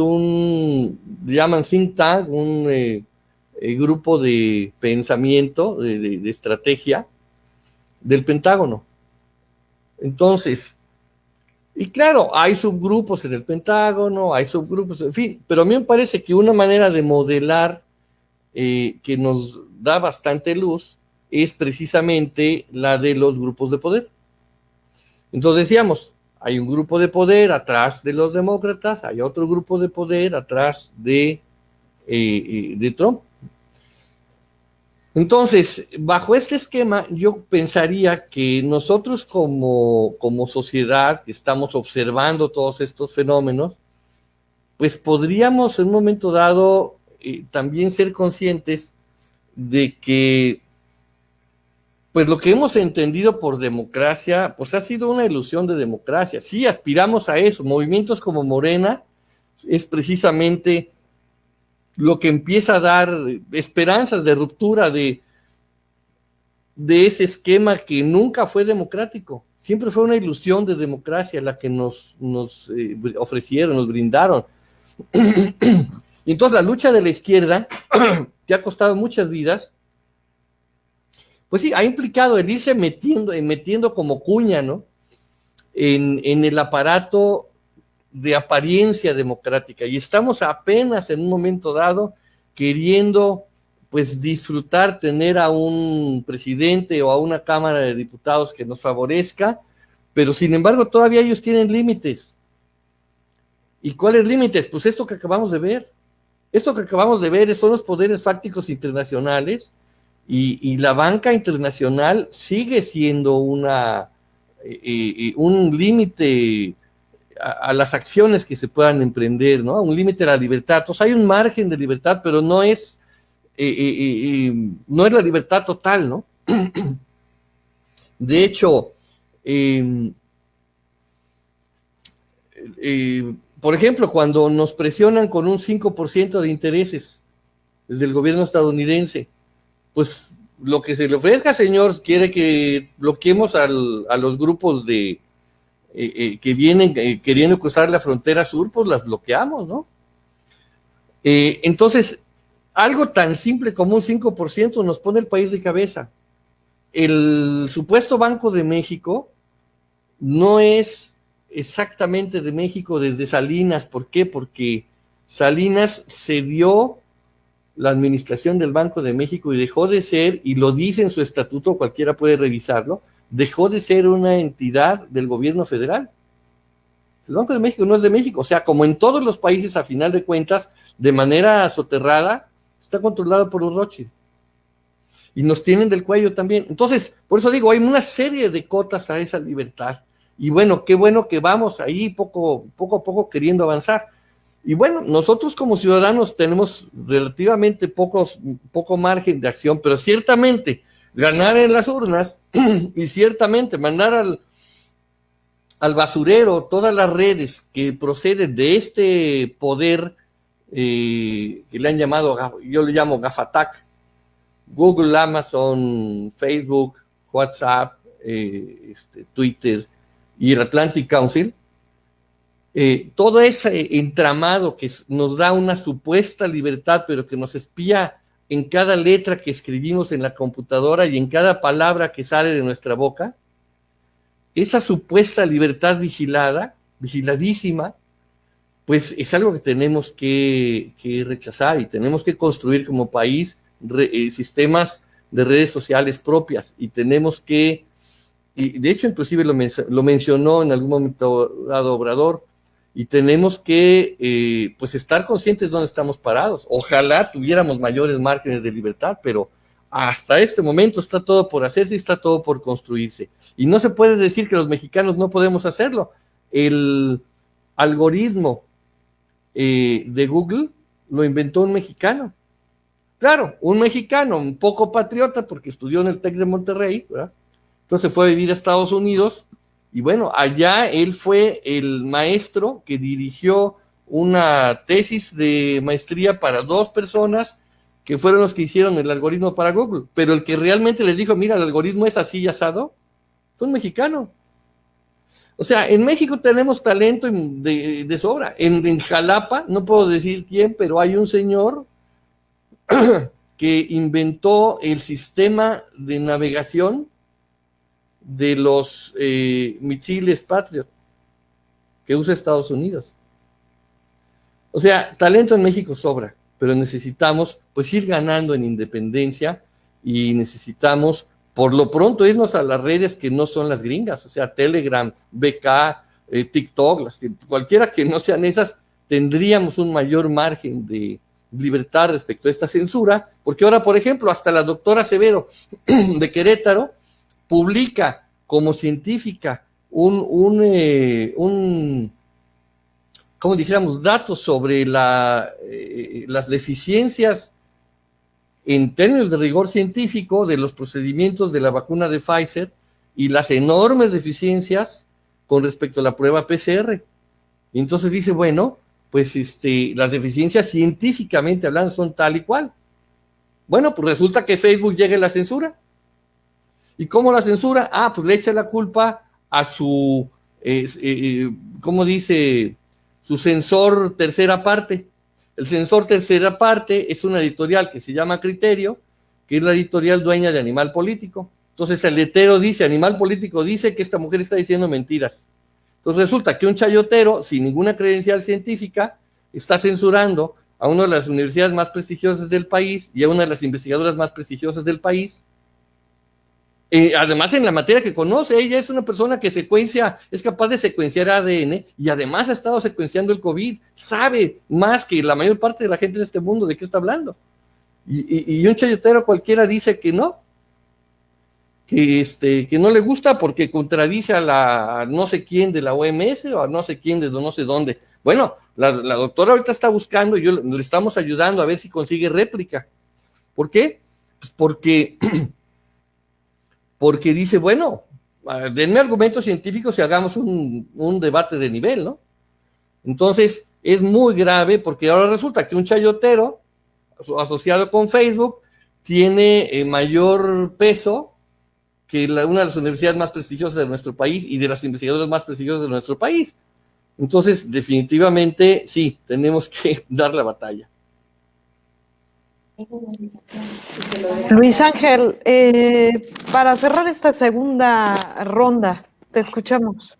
llaman think tank, un grupo de pensamiento, de estrategia del Pentágono. Entonces, y claro, hay subgrupos en el Pentágono, hay subgrupos, en fin, pero a mí me parece que una manera de modelar que nos da bastante luz es precisamente la de los grupos de poder. Entonces decíamos, hay un grupo de poder atrás de los demócratas, hay otro grupo de poder atrás de Trump. Entonces, bajo este esquema, yo pensaría que nosotros como sociedad que estamos observando todos estos fenómenos, pues podríamos en un momento dado también ser conscientes de que pues lo que hemos entendido por democracia, pues ha sido una ilusión de democracia. Sí, aspiramos a eso. Movimientos como Morena es precisamente lo que empieza a dar esperanzas de ruptura de ese esquema que nunca fue democrático. Siempre fue una ilusión de democracia la que nos ofrecieron, nos brindaron. Y entonces la lucha de la izquierda, que ha costado muchas vidas, pues sí, ha implicado el irse metiendo como cuña, ¿no? En el aparato de apariencia democrática. Y estamos apenas en un momento dado queriendo, pues, disfrutar, tener a un presidente o a una Cámara de Diputados que nos favorezca, pero sin embargo todavía ellos tienen límites. ¿Y cuáles límites? Pues esto que acabamos de ver. Esto que acabamos de ver son los poderes fácticos internacionales. Y la banca internacional sigue siendo un límite a las acciones que se puedan emprender, ¿no? Un límite a la libertad. Entonces hay un margen de libertad, pero no es la libertad total, ¿no? De hecho, por ejemplo, cuando nos presionan con un 5% de intereses desde el gobierno estadounidense, pues lo que se le ofrezca, señor, quiere que bloqueemos a los grupos que vienen queriendo cruzar la frontera sur, pues las bloqueamos, ¿no? Entonces, algo tan simple como un 5% nos pone el país de cabeza. El supuesto Banco de México no es exactamente de México desde Salinas. ¿Por qué? Porque Salinas cedió la administración del Banco de México y dejó de ser, y lo dice en su estatuto, cualquiera puede revisarlo, dejó de ser una entidad del gobierno federal. El Banco de México no es de México, o sea, como en todos los países, a final de cuentas, de manera soterrada, está controlado por los Rothschild. Y nos tienen del cuello también. Entonces, por eso digo, hay una serie de cotas a esa libertad. Y bueno, qué bueno que vamos ahí poco a poco queriendo avanzar. Y bueno, nosotros como ciudadanos tenemos relativamente poco margen de acción, pero ciertamente ganar en las urnas y ciertamente mandar al basurero todas las redes que proceden de este poder que le han llamado, yo le llamo Gafatac, Google, Amazon, Facebook, WhatsApp, Twitter y el Atlantic Council, todo ese entramado que nos da una supuesta libertad, pero que nos espía en cada letra que escribimos en la computadora y en cada palabra que sale de nuestra boca, esa supuesta libertad vigiladísima, pues es algo que tenemos que rechazar, y tenemos que construir como país sistemas de redes sociales propias, y tenemos que, y de hecho inclusive lo mencionó en algún momento dado Obrador, y tenemos que pues estar conscientes de dónde estamos parados. Ojalá tuviéramos mayores márgenes de libertad, pero hasta este momento está todo por hacerse y está todo por construirse. Y no se puede decir que los mexicanos no podemos hacerlo. El algoritmo de Google lo inventó un mexicano. Claro, un mexicano, un poco patriota, porque estudió en el TEC de Monterrey, ¿verdad? Entonces fue a vivir a Estados Unidos, y bueno, allá él fue el maestro que dirigió una tesis de maestría para 2 personas que fueron los que hicieron el algoritmo para Google, pero el que realmente les dijo, mira, el algoritmo es así y asado, fue un mexicano. O sea, en México tenemos talento de sobra. En Jalapa, no puedo decir quién, pero hay un señor que inventó el sistema de navegación de los misiles Patriot que usa Estados Unidos. O sea, talento en México sobra, pero necesitamos pues ir ganando en independencia, y necesitamos por lo pronto irnos a las redes que no son las gringas, o sea, Telegram, BK, TikTok, cualquiera que no sean esas, tendríamos un mayor margen de libertad respecto a esta censura, porque ahora, por ejemplo, hasta la doctora Acevedo de Querétaro publica como científica como dijéramos, datos sobre las deficiencias en términos de rigor científico de los procedimientos de la vacuna de Pfizer y las enormes deficiencias con respecto a la prueba PCR. Y entonces dice, bueno, pues las deficiencias científicamente hablando son tal y cual. Bueno, pues resulta que Facebook llega a la censura. ¿Y cómo la censura? Pues le echa la culpa a su, ¿cómo dice? Su censor tercera parte. El censor tercera parte es una editorial que se llama Criterio, que es la editorial dueña de Animal Político. Entonces el letero dice, Animal Político dice que esta mujer está diciendo mentiras. Entonces resulta que un chayotero, sin ninguna credencial científica, está censurando a una de las universidades más prestigiosas del país y a una de las investigadoras más prestigiosas del país. Además, en la materia que conoce, ella es una persona que es capaz de secuenciar ADN, y además ha estado secuenciando el COVID, sabe más que la mayor parte de la gente en este mundo de qué está hablando. Y un chayotero cualquiera dice que no, que no le gusta porque contradice a la no sé quién de la OMS o a no sé quién de no sé dónde. Bueno, la doctora ahorita está buscando, y le estamos ayudando a ver si consigue réplica. ¿Por qué? Pues porque dice, bueno, denme argumentos científicos y hagamos un debate de nivel, ¿no? Entonces, es muy grave, porque ahora resulta que un chayotero asociado con Facebook tiene mayor peso que una de las universidades más prestigiosas de nuestro país y de las investigadoras más prestigiosas de nuestro país. Entonces, definitivamente, sí, tenemos que dar la batalla. Luis Ángel, para cerrar esta segunda ronda, te escuchamos.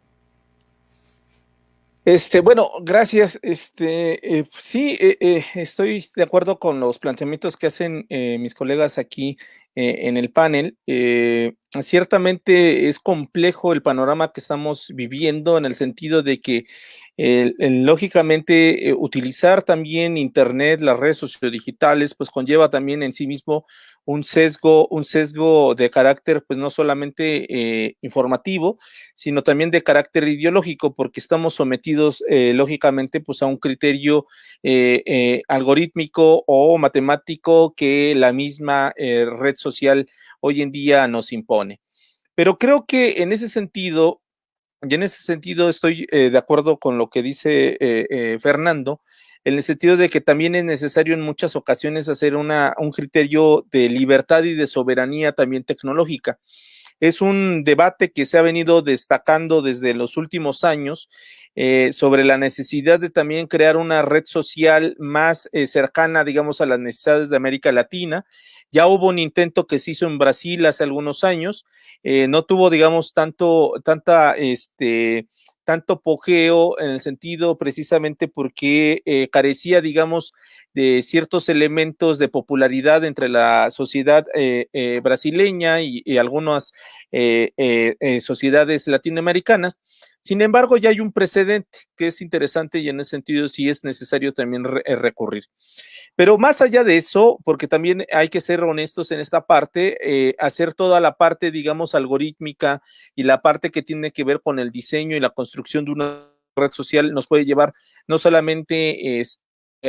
Bueno, gracias. Sí, estoy de acuerdo con los planteamientos que hacen mis colegas aquí en el panel. Ciertamente es complejo el panorama que estamos viviendo en el sentido de que lógicamente utilizar también Internet, las redes sociodigitales, pues conlleva también en sí mismo un sesgo de carácter, pues no solamente informativo, sino también de carácter ideológico, porque estamos sometidos lógicamente pues a un criterio algorítmico o matemático que la misma red social hoy en día nos impone. Pero creo que en ese sentido, y en ese sentido estoy de acuerdo con lo que dice Fernando, en el sentido de que también es necesario en muchas ocasiones hacer un criterio de libertad y de soberanía también tecnológica. Es un debate que se ha venido destacando desde los últimos años sobre la necesidad de también crear una red social más cercana, digamos, a las necesidades de América Latina. Ya hubo un intento que se hizo en Brasil hace algunos años, no tuvo, digamos, tanto apogeo en el sentido precisamente porque carecía, digamos, de ciertos elementos de popularidad entre la sociedad brasileña y algunas sociedades latinoamericanas. Sin embargo, ya hay un precedente que es interesante y en ese sentido sí es necesario también recurrir. Pero más allá de eso, porque también hay que ser honestos en esta parte, hacer toda la parte, digamos, algorítmica y la parte que tiene que ver con el diseño y la construcción de una red social nos puede llevar no solamente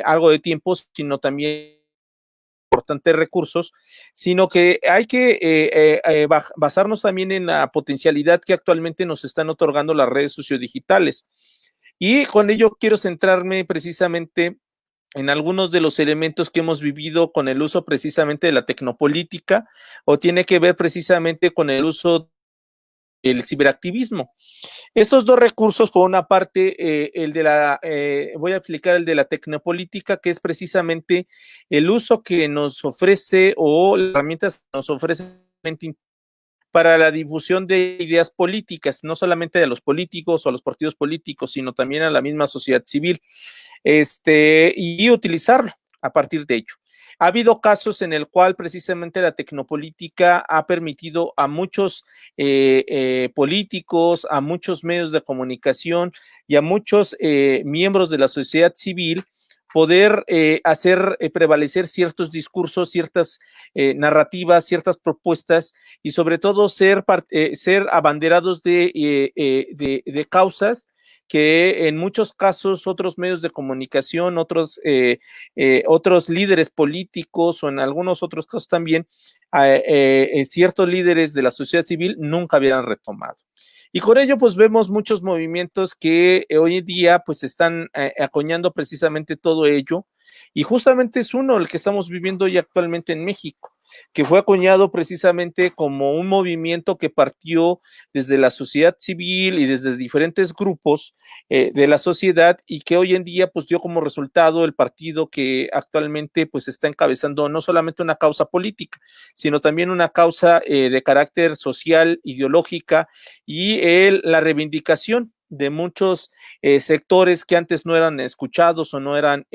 algo de tiempo, sino también importantes recursos, sino que hay que basarnos también en la potencialidad que actualmente nos están otorgando las redes sociodigitales. Y con ello quiero centrarme precisamente en algunos de los elementos que hemos vivido con el uso precisamente de la tecnopolítica o tiene que ver precisamente con el uso del ciberactivismo. Estos dos recursos, por una parte, voy a explicar el de la tecnopolítica, que es precisamente el uso que nos ofrece o las herramientas que nos ofrece para la difusión de ideas políticas, no solamente de los políticos o los partidos políticos, sino también a la misma sociedad civil, y utilizarlo a partir de ello. Ha habido casos en el cual precisamente la tecnopolítica ha permitido a muchos políticos, a muchos medios de comunicación y a muchos miembros de la sociedad civil poder hacer prevalecer ciertos discursos, ciertas narrativas, ciertas propuestas y sobre todo ser abanderados de causas que en muchos casos otros medios de comunicación, otros líderes políticos o en algunos otros casos también ciertos líderes de la sociedad civil nunca habían retomado. Y con ello pues vemos muchos movimientos que hoy en día pues están acuñando precisamente todo ello y justamente es uno el que estamos viviendo hoy actualmente en México, que fue acuñado precisamente como un movimiento que partió desde la sociedad civil y desde diferentes grupos de la sociedad y que hoy en día pues dio como resultado el partido que actualmente pues está encabezando no solamente una causa política, sino también una causa de carácter social, ideológica y la reivindicación de muchos sectores que antes no eran escuchados o no eran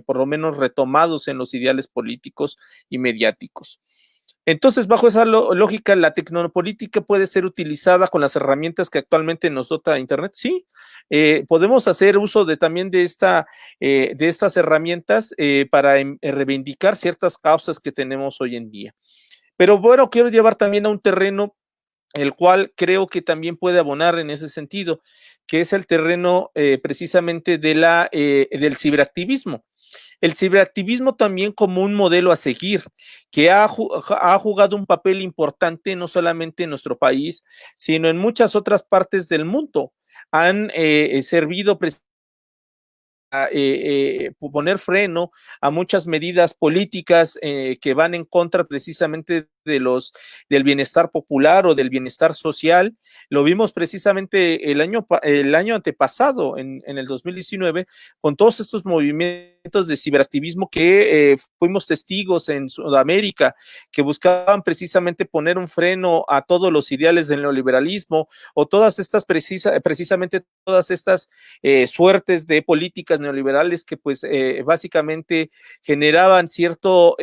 por lo menos retomados en los ideales políticos y mediáticos. Entonces, bajo esa lógica, la tecnopolítica puede ser utilizada con las herramientas que actualmente nos dota Internet. Sí, podemos hacer uso también de estas herramientas para reivindicar ciertas causas que tenemos hoy en día. Pero bueno, quiero llevar también a un terreno el cual creo que también puede abonar en ese sentido, que es el terreno precisamente del ciberactivismo. El ciberactivismo también como un modelo a seguir, que ha jugado un papel importante no solamente en nuestro país, sino en muchas otras partes del mundo. Han servido a poner freno a muchas medidas políticas que van en contra precisamente del bienestar popular o del bienestar social. Lo vimos precisamente el año antepasado, en el 2019, con todos estos movimientos de ciberactivismo que fuimos testigos en Sudamérica, que buscaban precisamente poner un freno a todos los ideales del neoliberalismo, o todas estas precisamente todas estas suertes de políticas neoliberales que pues básicamente generaban cierto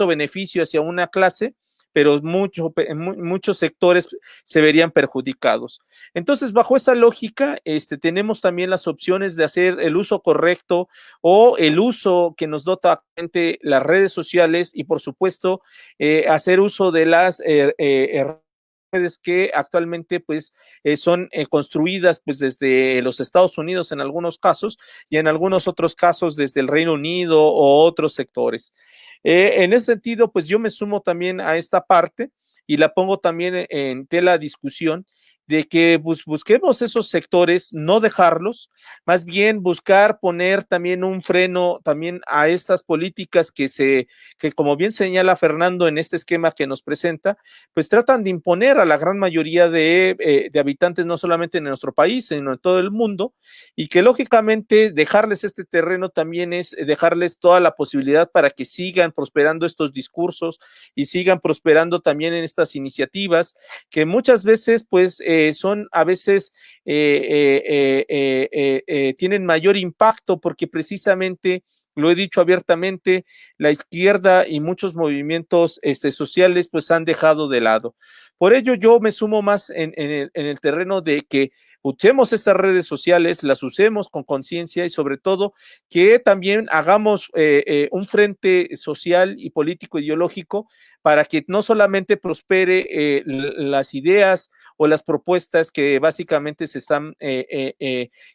beneficio hacia una clase, pero muchos sectores se verían perjudicados. Entonces, bajo esa lógica, tenemos también las opciones de hacer el uso correcto o el uso que nos dota las redes sociales y, por supuesto, hacer uso de las redes que actualmente pues son construidas pues desde los Estados Unidos en algunos casos y en algunos otros casos desde el Reino Unido o otros sectores. En ese sentido, pues yo me sumo también a esta parte y la pongo también en tela de discusión de que busquemos esos sectores, no dejarlos, más bien buscar poner también un freno también a estas políticas que como bien señala Fernando en este esquema que nos presenta, pues tratan de imponer a la gran mayoría de habitantes, no solamente en nuestro país, sino en todo el mundo, y que lógicamente dejarles este terreno también es dejarles toda la posibilidad para que sigan prosperando estos discursos y sigan prosperando también en estas iniciativas que muchas veces pues son a veces tienen mayor impacto porque precisamente, lo he dicho abiertamente, la izquierda y muchos movimientos sociales pues han dejado de lado. Por ello yo me sumo más en el terreno de que usemos estas redes sociales, las usemos con conciencia y sobre todo que también hagamos un frente social y político ideológico para que no solamente prospere las ideas o las propuestas que básicamente se están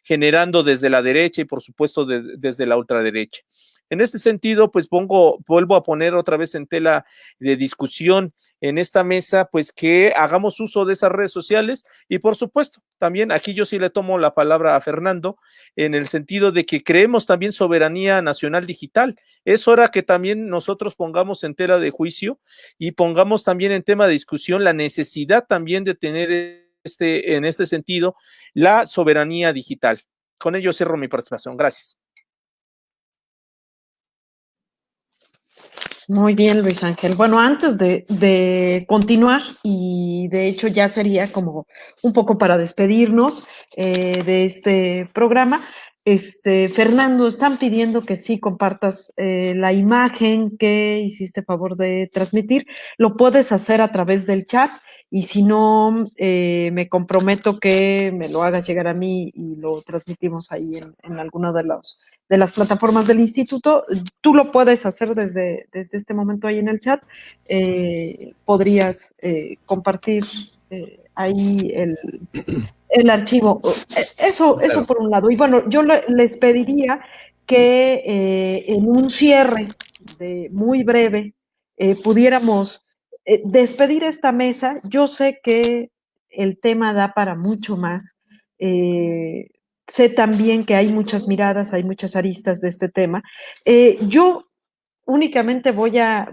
generando desde la derecha y por supuesto desde la ultraderecha. En este sentido, pues vuelvo a poner otra vez en tela de discusión en esta mesa, pues que hagamos uso de esas redes sociales y por supuesto, también aquí yo sí le tomo la palabra a Fernando en el sentido de que creemos también soberanía nacional digital. Es hora que también nosotros pongamos en tela de juicio y pongamos también en tema de discusión la necesidad también de tener en este sentido la soberanía digital. Con ello cierro mi participación. Gracias. Muy bien, Luis Ángel. Bueno, antes de continuar, y de hecho ya sería como un poco para despedirnos de este programa, Fernando, están pidiendo que sí compartas la imagen que hiciste favor de transmitir. Lo puedes hacer a través del chat y si no, me comprometo que me lo hagas llegar a mí y lo transmitimos ahí en alguna de las plataformas del instituto. Tú lo puedes hacer desde este momento ahí en el chat. Podrías compartir ahí el archivo. Eso por un lado. Y bueno, yo les pediría que en un cierre muy breve pudiéramos despedir esta mesa. Yo sé que el tema da para mucho más. Sé también que hay muchas miradas, hay muchas aristas de este tema. Yo únicamente voy a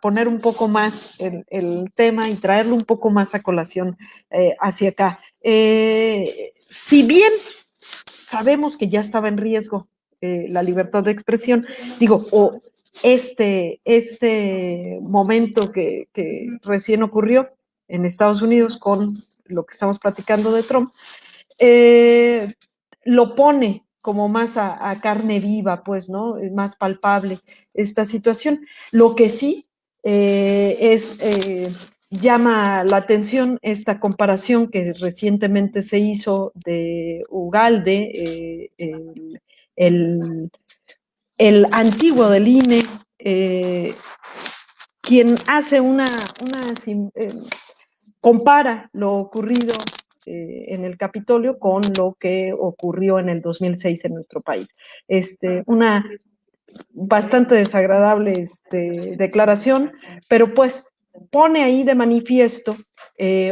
poner un poco más el tema y traerlo un poco más a colación hacia acá. Si bien sabemos que ya estaba en riesgo la libertad de expresión, digo, o este momento que recién ocurrió en Estados Unidos con lo que estamos platicando de Trump, lo pone como más a carne viva, pues, ¿no? Es más palpable esta situación. Lo que sí llama la atención esta comparación que recientemente se hizo de Ugalde, el antiguo del INE, quien hace compara lo ocurrido en el Capitolio con lo que ocurrió en el 2006 en nuestro país. Una bastante desagradable declaración, pero pues pone ahí de manifiesto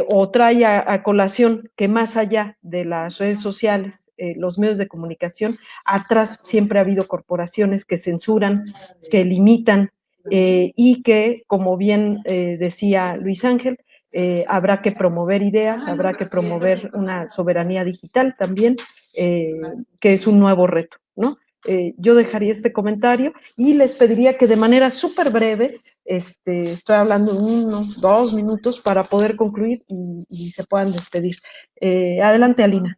o trae a colación que más allá de las redes sociales, los medios de comunicación, atrás siempre ha habido corporaciones que censuran, que limitan y que, como bien decía Luis Ángel, habrá que promover ideas, habrá que promover una soberanía digital también, que es un nuevo reto, ¿no? Yo dejaría este comentario y les pediría que de manera súper breve, estoy hablando de 1, 2 minutos para poder concluir y se puedan despedir. Adelante, Alina.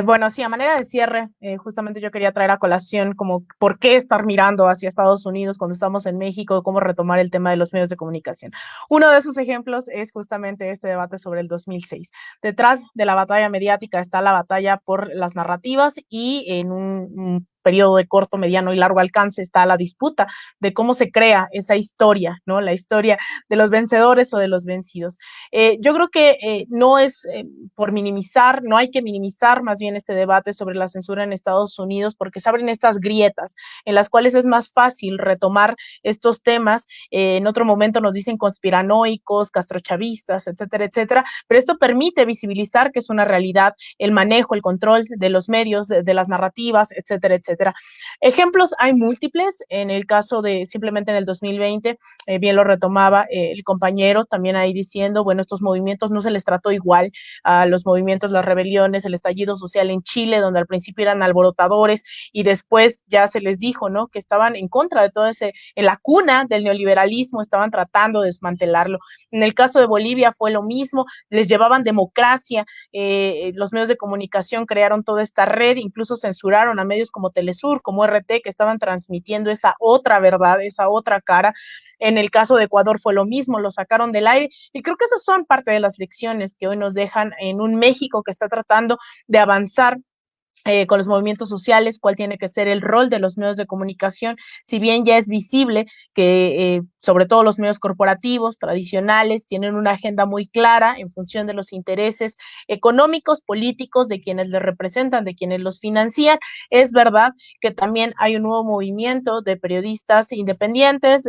Bueno, sí, a manera de cierre, justamente yo quería traer a colación como por qué estar mirando hacia Estados Unidos cuando estamos en México, cómo retomar el tema de los medios de comunicación. Uno de esos ejemplos es justamente este debate sobre el 2006. Detrás de la batalla mediática está la batalla por las narrativas y en un periodo de corto, mediano y largo alcance está la disputa de cómo se crea esa historia, ¿no? La historia de los vencedores o de los vencidos. Yo creo que no es por minimizar, no hay que minimizar más bien este debate sobre la censura en Estados Unidos, porque se abren estas grietas en las cuales es más fácil retomar estos temas. En otro momento nos dicen conspiranoicos, castrochavistas, etcétera, etcétera, pero esto permite visibilizar que es una realidad el manejo, el control de los medios, de las narrativas, etcétera, etcétera. Ejemplos hay múltiples. En el caso de simplemente en el 2020, bien lo retomaba el compañero, también ahí diciendo, bueno, estos movimientos no se les trató igual a los movimientos, las rebeliones, el estallido social en Chile, donde al principio eran alborotadores y después ya se les dijo, ¿no?, que estaban en contra de todo ese, en la cuna del neoliberalismo, estaban tratando de desmantelarlo. En el caso de Bolivia fue lo mismo, les llevaban democracia, los medios de comunicación crearon toda esta red, incluso censuraron a medios como Telesur, como RT, que estaban transmitiendo esa otra verdad, esa otra cara. En el caso de Ecuador fue lo mismo, lo sacaron del aire, y creo que esas son parte de las lecciones que hoy nos dejan en un México que está tratando de avanzar con los movimientos sociales, cuál tiene que ser el rol de los medios de comunicación, si bien ya es visible que sobre todo los medios corporativos tradicionales tienen una agenda muy clara en función de los intereses económicos, políticos, de quienes les representan, de quienes los financian. Es verdad que también hay un nuevo movimiento de periodistas independientes,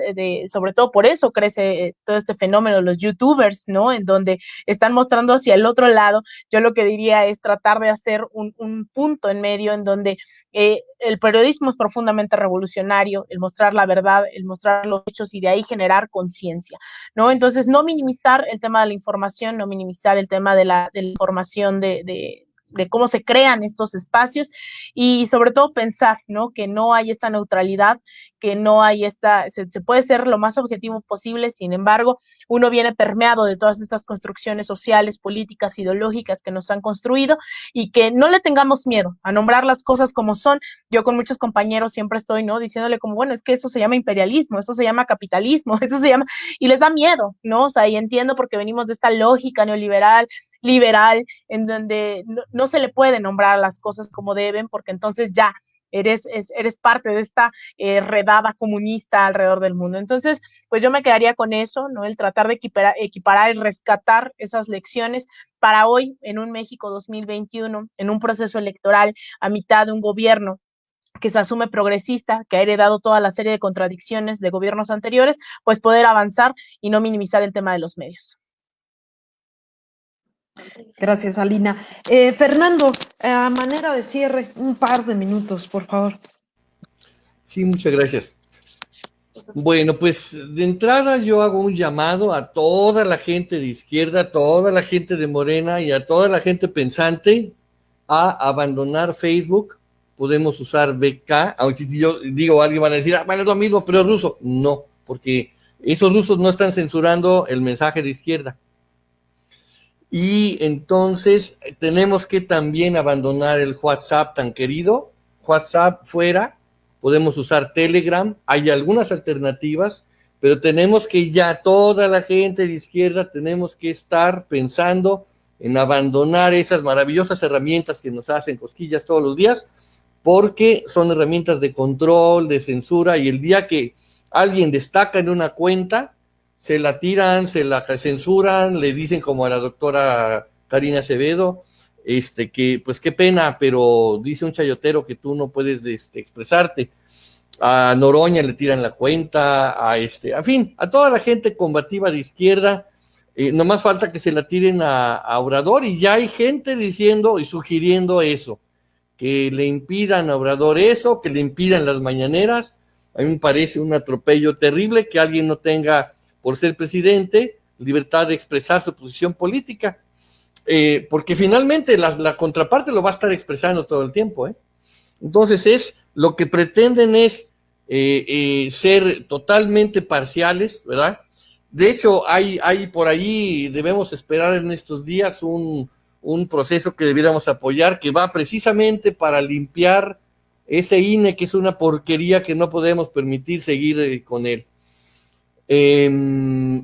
sobre todo por eso crece todo este fenómeno, los youtubers, ¿no?, en donde están mostrando hacia el otro lado. Yo lo que diría es tratar de hacer un punto en medio en donde el periodismo es profundamente revolucionario, el mostrar la verdad, el mostrar los hechos y de ahí generar conciencia, ¿no? Entonces, no minimizar el tema de la información, no minimizar el tema de la información de cómo se crean estos espacios y sobre todo pensar, ¿no?, que no hay esta neutralidad, que no hay se puede ser lo más objetivo posible, sin embargo, uno viene permeado de todas estas construcciones sociales, políticas, ideológicas que nos han construido y que no le tengamos miedo a nombrar las cosas como son. Yo con muchos compañeros siempre estoy, ¿no?, diciéndole como, bueno, es que eso se llama imperialismo, eso se llama capitalismo, eso se llama, y les da miedo, ¿no? O sea, y entiendo porque venimos de esta lógica neoliberal, liberal, en donde no se le puede nombrar las cosas como deben, porque entonces ya eres parte de esta redada comunista alrededor del mundo. Entonces, pues yo me quedaría con eso, ¿no? El tratar de equiparar y rescatar esas lecciones para hoy, en un México 2021, en un proceso electoral, a mitad de un gobierno que se asume progresista, que ha heredado toda la serie de contradicciones de gobiernos anteriores, pues poder avanzar y no minimizar el tema de los medios. Gracias, Alina. Fernando, a manera de cierre, un par de minutos, por favor. Sí, muchas gracias. Bueno, pues de entrada yo hago un llamado a toda la gente de izquierda, a toda la gente de Morena y a toda la gente pensante a abandonar Facebook. Podemos usar VK, aunque yo digo, alguien va a decir, bueno, es lo mismo, pero es ruso. No, porque esos rusos no están censurando el mensaje de izquierda. Y entonces tenemos que también abandonar el WhatsApp tan querido. WhatsApp fuera, podemos usar Telegram, hay algunas alternativas, pero tenemos que ya toda la gente de izquierda tenemos que estar pensando en abandonar esas maravillosas herramientas que nos hacen cosquillas todos los días, porque son herramientas de control, de censura, y el día que alguien destaca en una cuenta, se la tiran, se la censuran, le dicen como a la doctora Karina Acevedo, que pues qué pena, pero dice un chayotero que tú no puedes expresarte. A Noroña le tiran la cuenta, en fin, a toda la gente combativa de izquierda, nomás falta que se la tiren a Obrador, y ya hay gente diciendo y sugiriendo eso, que le impidan a Obrador eso, que le impidan las mañaneras, A mí me parece un atropello terrible que alguien no tenga, por ser presidente, libertad de expresar su posición política, porque finalmente la contraparte lo va a estar expresando todo el tiempo. Entonces lo que pretenden es ser totalmente parciales, ¿verdad? De hecho, hay por ahí, debemos esperar en estos días un proceso que debiéramos apoyar, que va precisamente para limpiar ese INE, que es una porquería que no podemos permitir seguir con él.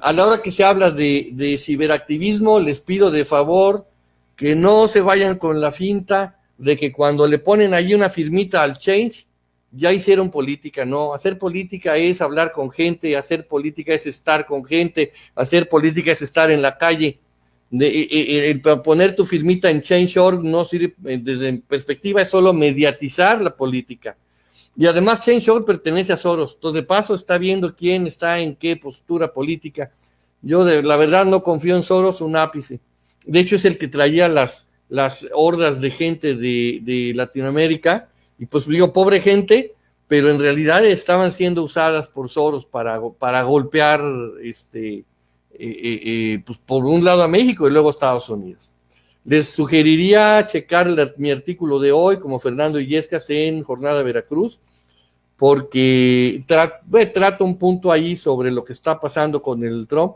A la hora que se habla de ciberactivismo, les pido de favor que no se vayan con la finta de que cuando le ponen ahí una firmita al Change, ya hicieron política. No, hacer política es hablar con gente, hacer política es estar con gente, hacer política es estar en la calle. Poner tu firmita en Change.org no sirve, desde mi perspectiva, es solo mediatizar la política. Y además Change.org pertenece a Soros, entonces de paso está viendo quién está en qué postura política. Yo la verdad no confío en Soros un ápice. De hecho es el que traía las hordas de gente de Latinoamérica, y pues digo, pobre gente, pero en realidad estaban siendo usadas por Soros para golpear pues por un lado a México y luego a Estados Unidos. Les sugeriría checar mi artículo de hoy, como Fernando Illescas, en Jornada Veracruz, porque trato un punto ahí sobre lo que está pasando con el Trump,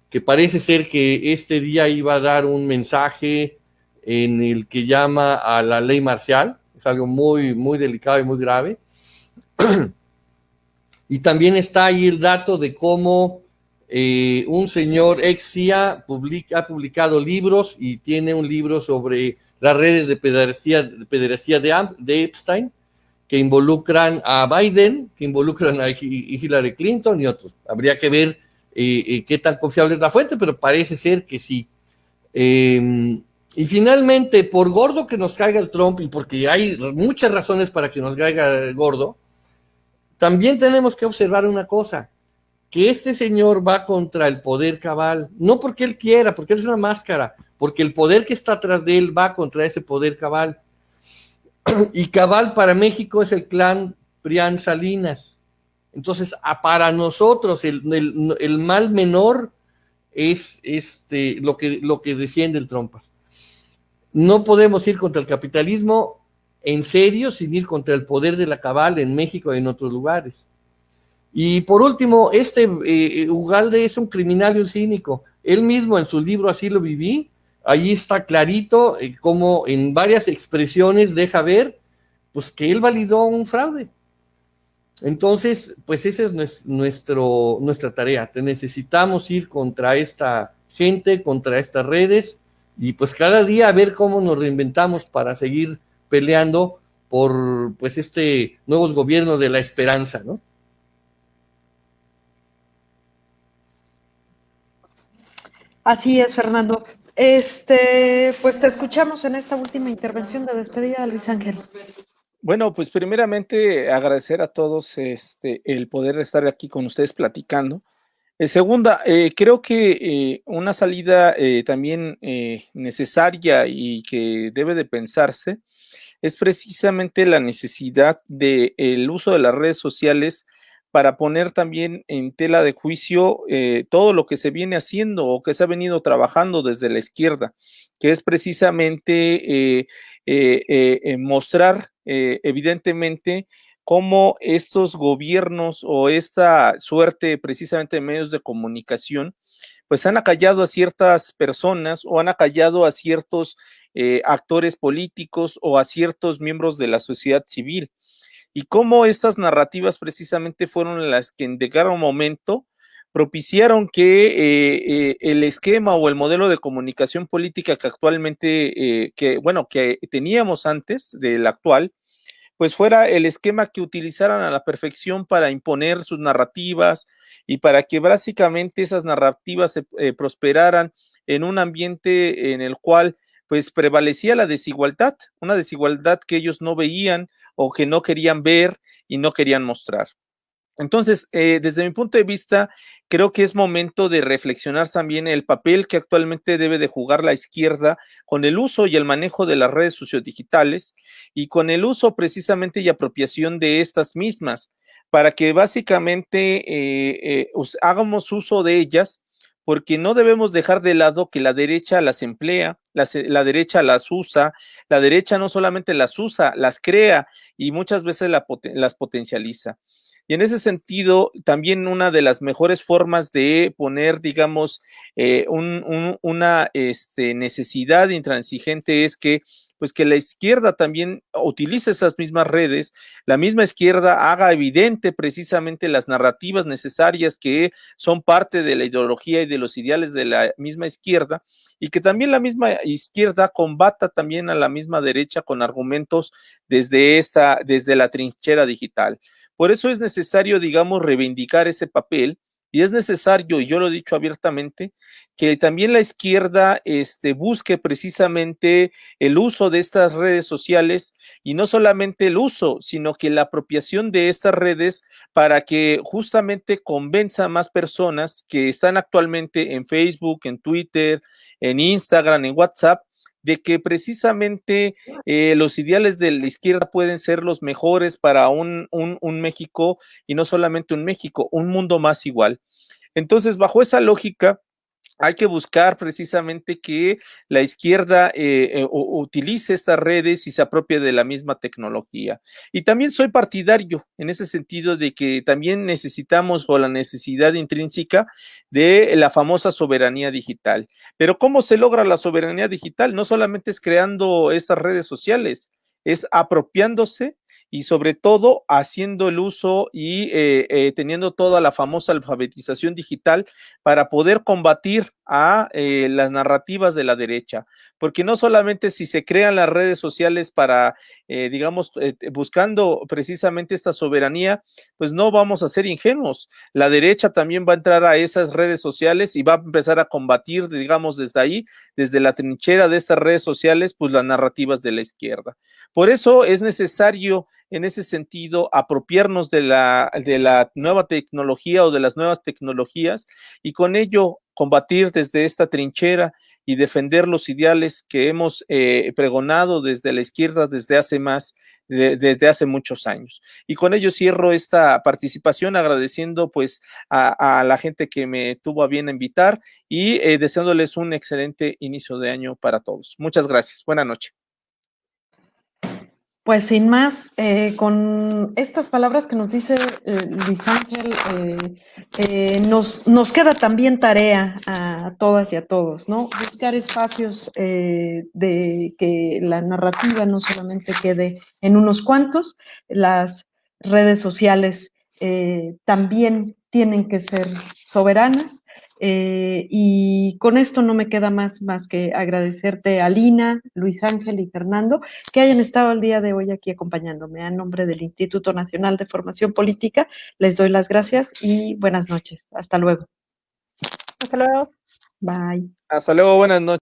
que parece ser que este día iba a dar un mensaje en el que llama a la ley marcial. Es algo muy, muy delicado y muy grave. Y también está ahí el dato de cómo un señor ex CIA ha publicado libros, y tiene un libro sobre las redes de pederastía de Epstein, que involucran a Biden, que involucran a Hillary Clinton y otros. Habría que ver qué tan confiable es la fuente, pero parece ser que sí. Y finalmente, por gordo que nos caiga el Trump, y porque hay muchas razones para que nos caiga el gordo, también tenemos que observar una cosa, que este señor va contra el poder cabal, no porque él quiera, porque él es una máscara, porque el poder que está atrás de él va contra ese poder cabal. Y cabal para México es el clan Prián Salinas. Entonces, para nosotros el mal menor es lo que defiende el Trompas. No podemos ir contra el capitalismo en serio sin ir contra el poder de la cabal en México y en otros lugares. Y por último, Ugalde es un criminal y un cínico. Él mismo en su libro Así lo viví, ahí está clarito cómo en varias expresiones deja ver pues que él validó un fraude. Entonces, pues esa es nuestra tarea. Necesitamos ir contra esta gente, contra estas redes, y pues cada día a ver cómo nos reinventamos para seguir peleando por pues nuevos gobiernos de la esperanza, ¿no? Así es, Fernando. Pues te escuchamos en esta última intervención de despedida, Luis Ángel. Bueno, pues primeramente agradecer a todos el poder estar aquí con ustedes platicando. Segunda, creo que una salida también necesaria y que debe de pensarse es precisamente la necesidad del uso de las redes sociales para poner también en tela de juicio todo lo que se viene haciendo o que se ha venido trabajando desde la izquierda, que es precisamente mostrar evidentemente cómo estos gobiernos o esta suerte precisamente de medios de comunicación pues han acallado a ciertas personas o han acallado a ciertos actores políticos o a ciertos miembros de la sociedad civil, y cómo estas narrativas precisamente fueron las que en un momento propiciaron que el esquema o el modelo de comunicación política que actualmente, que teníamos antes del actual, pues fuera el esquema que utilizaran a la perfección para imponer sus narrativas y para que básicamente esas narrativas se prosperaran en un ambiente en el cual pues prevalecía la desigualdad, una desigualdad que ellos no veían o que no querían ver y no querían mostrar. Entonces, desde mi punto de vista, creo que es momento de reflexionar también el papel que actualmente debe de jugar la izquierda con el uso y el manejo de las redes sociodigitales y con el uso precisamente y apropiación de estas mismas para que básicamente hagamos uso de ellas, porque no debemos dejar de lado que la derecha las emplea, la derecha las usa, la derecha no solamente las usa, las crea y muchas veces las potencializa. Y en ese sentido, también una de las mejores formas de poner, digamos, una necesidad intransigente es que pues que la izquierda también utilice esas mismas redes, la misma izquierda haga evidente precisamente las narrativas necesarias que son parte de la ideología y de los ideales de la misma izquierda, y que también la misma izquierda combata también a la misma derecha con argumentos desde la trinchera digital. Por eso es necesario, digamos, reivindicar ese papel. Y es necesario, y yo lo he dicho abiertamente, que también la izquierda busque precisamente el uso de estas redes sociales, y no solamente el uso, sino que la apropiación de estas redes para que justamente convenza a más personas que están actualmente en Facebook, en Twitter, en Instagram, en WhatsApp, de que precisamente los ideales de la izquierda pueden ser los mejores para un México, y no solamente un México, un mundo más igual. Entonces, bajo esa lógica, hay que buscar precisamente que la izquierda utilice estas redes y se apropie de la misma tecnología. Y también soy partidario en ese sentido de que también necesitamos, o la necesidad intrínseca de la famosa soberanía digital. Pero ¿cómo se logra la soberanía digital? No solamente es creando estas redes sociales, es apropiándose y sobre todo haciendo el uso y teniendo toda la famosa alfabetización digital para poder combatir a las narrativas de la derecha, porque no solamente si se crean las redes sociales para, digamos, buscando precisamente esta soberanía, pues no vamos a ser ingenuos. La derecha también va a entrar a esas redes sociales y va a empezar a combatir, digamos, desde ahí, desde la trinchera de estas redes sociales, pues las narrativas de la izquierda. Por eso es necesario, en ese sentido, apropiarnos de la nueva tecnología o de las nuevas tecnologías, y con ello combatir desde esta trinchera y defender los ideales que hemos pregonado desde la izquierda desde hace muchos años. Y con ello cierro esta participación agradeciendo pues a la gente que me tuvo a bien invitar y deseándoles un excelente inicio de año para todos. Muchas gracias. Buenas noches. Pues sin más, con estas palabras que nos dice Luis Ángel, nos queda también tarea a todas y a todos, ¿no? Buscar espacios de que la narrativa no solamente quede en unos cuantos, las redes sociales también tienen que ser soberanas. Y con esto no me queda más que agradecerte a Lina, Luis Ángel y Fernando que hayan estado el día de hoy aquí acompañándome. A nombre del Instituto Nacional de Formación Política, les doy las gracias y buenas noches. Hasta luego. Hasta luego. Bye. Hasta luego, buenas noches.